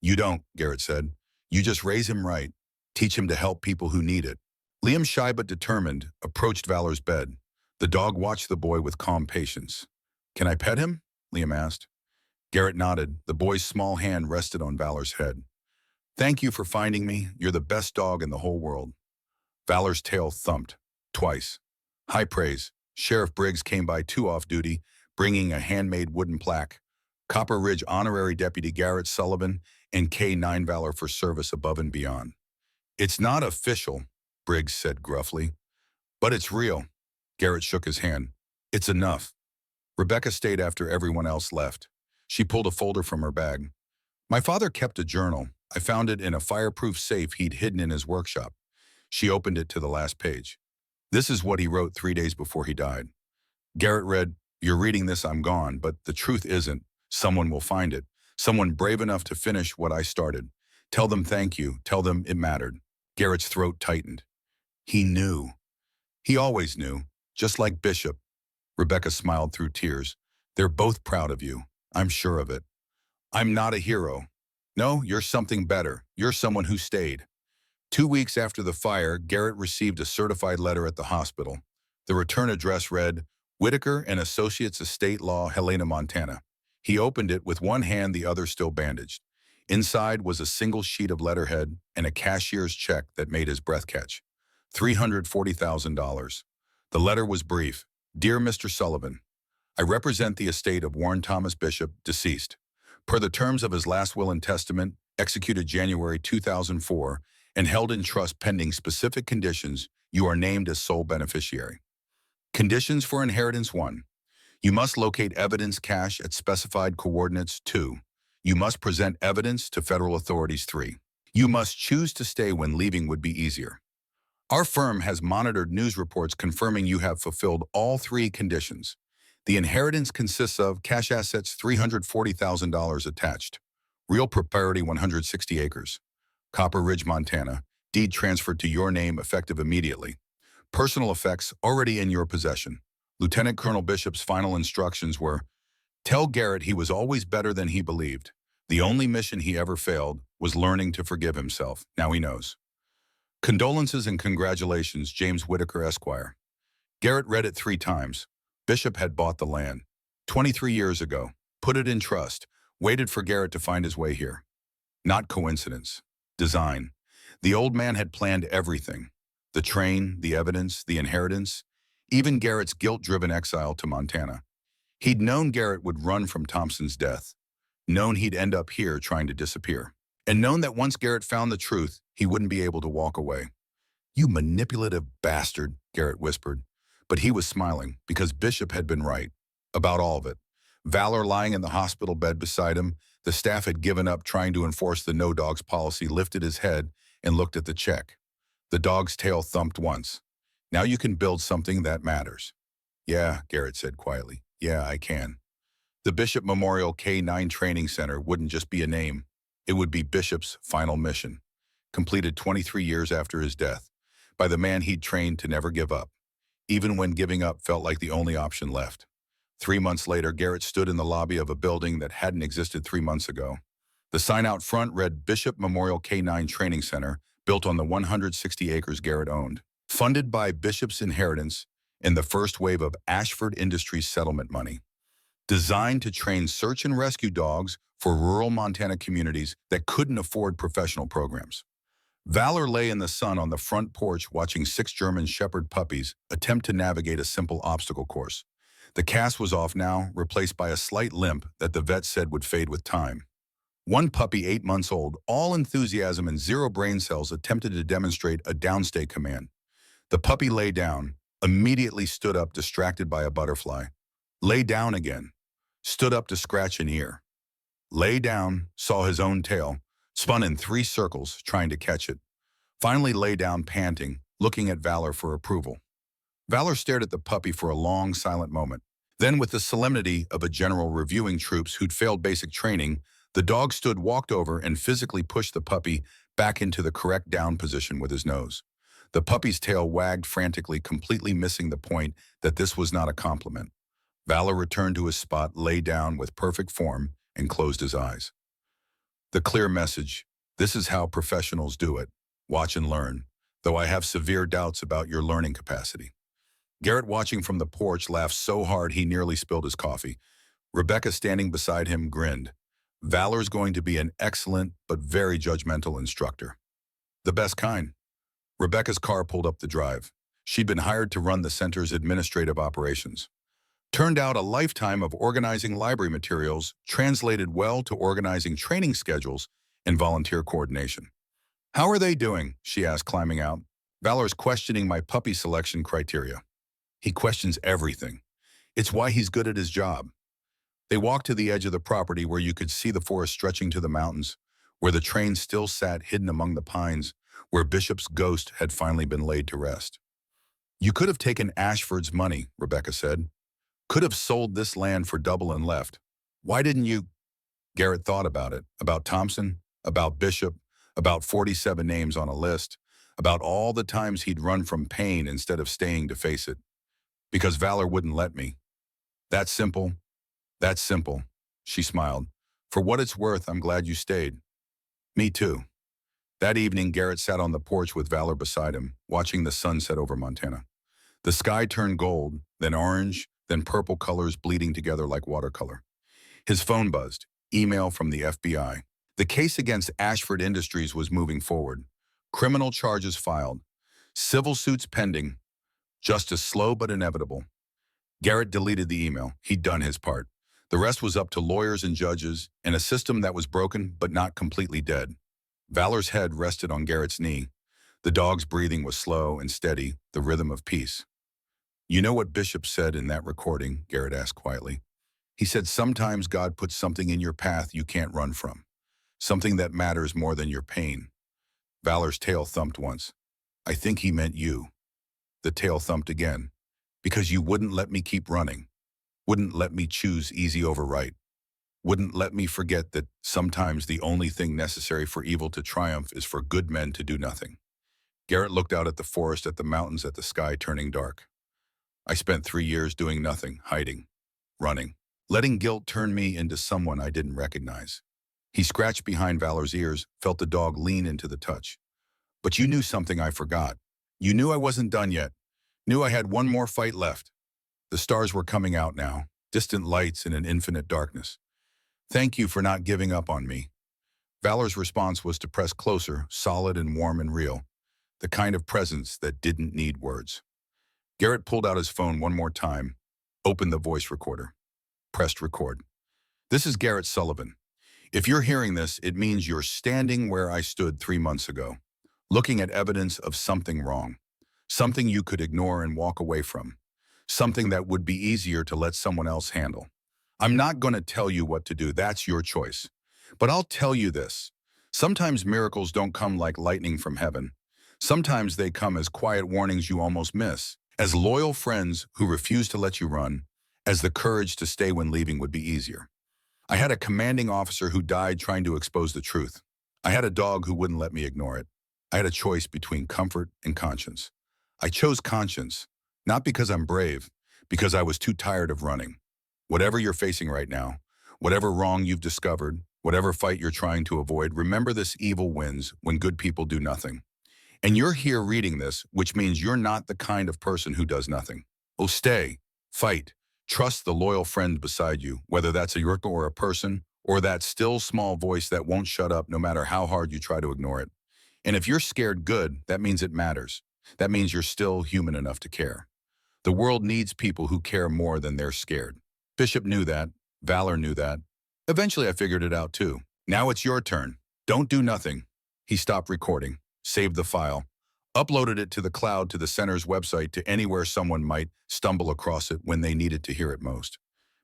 [SPEAKER 1] You don't, Garrett said. You just raise him right. Teach him to help people who need it. Liam, shy but determined, approached Valor's bed. The dog watched the boy with calm patience. Can I pet him? Liam asked. Garrett nodded. The boy's small hand rested on Valor's head. Thank you for finding me. You're the best dog in the whole world. Valor's tail thumped. Twice. High praise. Sheriff Briggs came by too off duty, bringing a handmade wooden plaque. Copper Ridge Honorary Deputy Garrett Sullivan and K-9 Valor for service above and beyond. It's not official, Briggs said gruffly. But it's real. Garrett shook his hand. It's enough. Rebecca stayed after everyone else left. She pulled a folder from her bag. My father kept a journal. I found it in a fireproof safe he'd hidden in his workshop. She opened it to the last page. This is what he wrote 3 days before he died. Garrett read, "You're reading this, I'm gone, but the truth isn't. Someone will find it. Someone brave enough to finish what I started. Tell them thank you. Tell them it mattered." Garrett's throat tightened. He knew. He always knew. Just like Bishop. Rebecca smiled through tears. They're both proud of you. I'm sure of it. I'm not a hero. No, you're something better. You're someone who stayed. 2 weeks after the fire, Garrett received a certified letter at the hospital. The return address read, Whitaker and Associates Estate Law, Helena, Montana. He opened it with one hand, the other still bandaged. Inside was a single sheet of letterhead and a cashier's check that made his breath catch. $340,000. The letter was brief. Dear Mr. Sullivan, I represent the estate of Warren Thomas Bishop, deceased. Per the terms of his last will and testament, executed January 2004, and held in trust pending specific conditions, you are named as sole beneficiary. Conditions for inheritance: 1. You must locate evidence cache at specified coordinates. 2. You must present evidence to federal authorities. 3. You must choose to stay when leaving would be easier. Our firm has monitored news reports confirming you have fulfilled all 3 conditions. The inheritance consists of cash assets $340,000 attached, real property 160 acres, Copper Ridge, Montana, deed transferred to your name effective immediately. Personal effects already in your possession. Lieutenant Colonel Bishop's final instructions were, tell Garrett he was always better than he believed. The only mission he ever failed was learning to forgive himself. Now he knows. Condolences and congratulations, James Whitaker, Esquire. Garrett read it 3 times. Bishop had bought the land 23 years ago, put it in trust, waited for Garrett to find his way here. Not coincidence. Design. The old man had planned everything. The train, the evidence, the inheritance, even Garrett's guilt-driven exile to Montana. He'd known Garrett would run from Thompson's death, known he'd end up here trying to disappear, and known that once Garrett found the truth, he wouldn't be able to walk away. You manipulative bastard, Garrett whispered. But he was smiling because Bishop had been right about all of it. Valor lying in the hospital bed beside him, the staff had given up trying to enforce the no dogs policy, lifted his head and looked at the check. The dog's tail thumped once. Now you can build something that matters. Yeah, Garrett said quietly. Yeah, I can. The Bishop Memorial K-9 Training Center wouldn't just be a name. It would be Bishop's final mission, completed 23 years after his death, by the man he'd trained to never give up, even when giving up felt like the only option left. 3 months later, Garrett stood in the lobby of a building that hadn't existed 3 months ago. The sign out front read Bishop Memorial K-9 Training Center, built on the 160 acres Garrett owned, funded by Bishop's inheritance in the first wave of Ashford Industries settlement money. Designed to train search and rescue dogs for rural Montana communities that couldn't afford professional programs. Valor lay in the sun on the front porch watching 6 German Shepherd puppies attempt to navigate a simple obstacle course. The cast was off now, replaced by a slight limp that the vet said would fade with time. One puppy, 8 months old, all enthusiasm and 0 brain cells, attempted to demonstrate a downstay command. The puppy lay down, immediately stood up distracted by a butterfly. Lay down again. Stood up to scratch an ear. Lay down, saw his own tail, spun in 3 circles, trying to catch it. Finally lay down panting, looking at Valor for approval. Valor stared at the puppy for a long, silent moment. Then, with the solemnity of a general reviewing troops who'd failed basic training, the dog stood, walked over, and physically pushed the puppy back into the correct down position with his nose. The puppy's tail wagged frantically, completely missing the point that this was not a compliment. Valor returned to his spot, lay down with perfect form, and closed his eyes. The clear message: this is how professionals do it. Watch and learn, though I have severe doubts about your learning capacity. Garrett, watching from the porch, laughed so hard he nearly spilled his coffee. Rebecca, standing beside him, grinned. Valor's going to be an excellent but very judgmental instructor. The best kind. Rebecca's car pulled up the drive. She'd been hired to run the center's administrative operations. Turned out a lifetime of organizing library materials translated well to organizing training schedules and volunteer coordination. How are they doing? She asked, climbing out. Valor's questioning my puppy selection criteria. He questions everything. It's why he's good at his job. They walked to the edge of the property where you could see the forest stretching to the mountains, where the train still sat hidden among the pines, where Bishop's ghost had finally been laid to rest. You could have taken Ashford's money, Rebecca said. Could have sold this land for double and left. Why didn't you? Garrett thought about it, about Thompson, about Bishop, about 47 names on a list, about all the times he'd run from pain instead of staying to face it. Because Valor wouldn't let me. That's simple. That's simple. She smiled. For what it's worth, I'm glad you stayed. Me too. That evening, Garrett sat on the porch with Valor beside him, watching the sun set over Montana. The sky turned gold, then orange, then purple colors bleeding together like watercolor. His phone buzzed. Email from the FBI. The case against Ashford Industries was moving forward. Criminal charges filed. Civil suits pending. Justice slow but inevitable. Garrett deleted the email. He'd done his part. The rest was up to lawyers and judges, and a system that was broken but not completely dead. Valor's head rested on Garrett's knee. The dog's breathing was slow and steady, the rhythm of peace. You know what Bishop said in that recording? Garrett asked quietly. He said, sometimes God puts something in your path you can't run from. Something that matters more than your pain. Valor's tail thumped once. I think he meant you. The tail thumped again. Because you wouldn't let me keep running. Wouldn't let me choose easy over right. Wouldn't let me forget that sometimes the only thing necessary for evil to triumph is for good men to do nothing. Garrett looked out at the forest, at the mountains, at the sky turning dark. I spent 3 years doing nothing, hiding, running, letting guilt turn me into someone I didn't recognize. He scratched behind Valor's ears, felt the dog lean into the touch. But you knew something I forgot. You knew I wasn't done yet. Knew I had one more fight left. The stars were coming out now, distant lights in an infinite darkness. Thank you for not giving up on me. Valor's response was to press closer, solid and warm and real. The kind of presence that didn't need words. Garrett pulled out his phone one more time, opened the voice recorder, pressed record. This is Garrett Sullivan. If you're hearing this, it means you're standing where I stood 3 months ago, looking at evidence of something wrong, something you could ignore and walk away from, something that would be easier to let someone else handle. I'm not going to tell you what to do, that's your choice. But I'll tell you this. Sometimes miracles don't come like lightning from heaven. Sometimes they come as quiet warnings you almost miss, as loyal friends who refuse to let you run, as the courage to stay when leaving would be easier. I had a commanding officer who died trying to expose the truth. I had a dog who wouldn't let me ignore it. I had a choice between comfort and conscience. I chose conscience, not because I'm brave, because I was too tired of running. Whatever you're facing right now, whatever wrong you've discovered, whatever fight you're trying to avoid, remember this: evil wins when good people do nothing. And you're here reading this, which means you're not the kind of person who does nothing. Oh, stay, fight, trust the loyal friend beside you, whether that's a Yurka or a person, or that still small voice that won't shut up no matter how hard you try to ignore it. And if you're scared good, that means it matters. That means you're still human enough to care. The world needs people who care more than they're scared. Bishop knew that. Valor knew that. Eventually I figured it out too. Now it's your turn. Don't do nothing. He stopped recording, saved the file, uploaded it to the cloud, to the center's website, to anywhere someone might stumble across it when they needed to hear it most.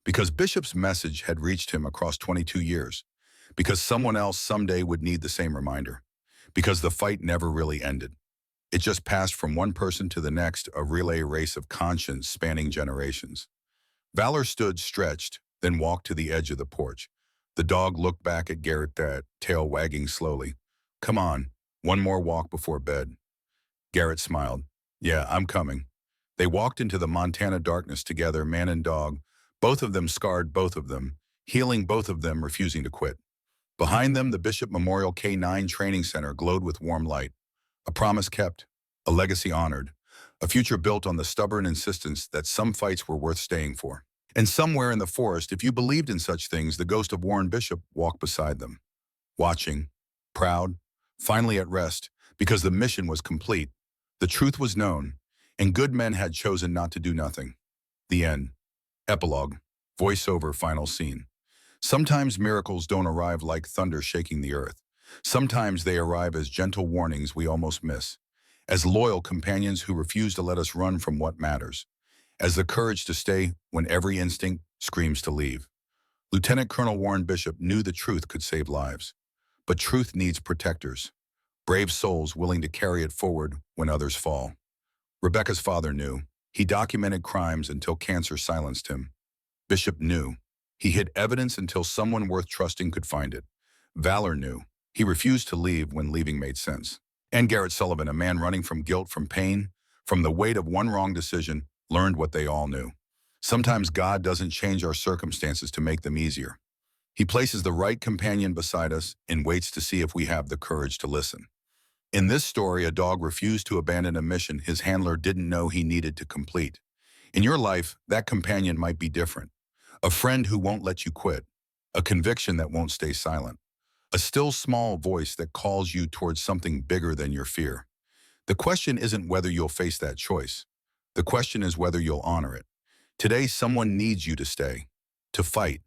[SPEAKER 1] Because Bishop's message had reached him across 22 years. Because someone else someday would need the same reminder. Because the fight never really ended. It just passed from one person to the next, a relay race of conscience spanning generations. Valor stood stretched, then walked to the edge of the porch. The dog looked back at Garrett, that tail wagging slowly. Come on, one more walk before bed. Garrett smiled. Yeah, I'm coming. They walked into the Montana darkness together, man and dog, both of them scarred, both of them, healing, both of them refusing to quit. Behind them, the Bishop Memorial K-9 Training Center glowed with warm light. A promise kept, a legacy honored, a future built on the stubborn insistence that some fights were worth staying for. And somewhere in the forest, if you believed in such things, the ghost of Warren Bishop walked beside them, watching, proud, finally at rest, because the mission was complete, the truth was known, and good men had chosen not to do nothing. The end. Epilogue. Voiceover. Final scene. Sometimes miracles don't arrive like thunder shaking the earth. Sometimes they arrive as gentle warnings we almost miss, as loyal companions who refuse to let us run from what matters, as the courage to stay when every instinct screams to leave. Lieutenant Colonel Warren Bishop knew the truth could save lives. But truth needs protectors, brave souls willing to carry it forward when others fall. Rebecca's father knew. He documented crimes until cancer silenced him. Bishop knew. He hid evidence until someone worth trusting could find it. Valor knew. He refused to leave when leaving made sense. And Garrett Sullivan, a man running from guilt, from pain, from the weight of one wrong decision, learned what they all knew. Sometimes God doesn't change our circumstances to make them easier. He places the right companion beside us and waits to see if we have the courage to listen. In this story, a dog refused to abandon a mission his handler didn't know he needed to complete. In your life, that companion might be different. A friend who won't let you quit. A conviction that won't stay silent. A still small voice that calls you towards something bigger than your fear. The question isn't whether you'll face that choice. The question is whether you'll honor it. Today, someone needs you to stay, to fight,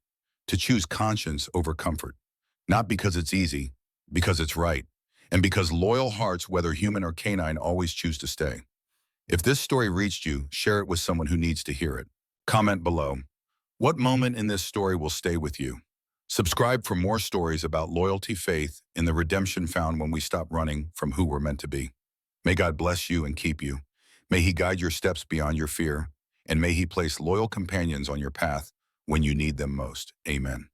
[SPEAKER 1] to choose conscience over comfort. Not because it's easy, because it's right. And because loyal hearts, whether human or canine, always choose to stay. If this story reached you, share it with someone who needs to hear it. Comment below. What moment in this story will stay with you? Subscribe for more stories about loyalty, faith, and the redemption found when we stop running from who we're meant to be. May God bless you and keep you. May He guide your steps beyond your fear, and may He place loyal companions on your path when you need them most. Amen.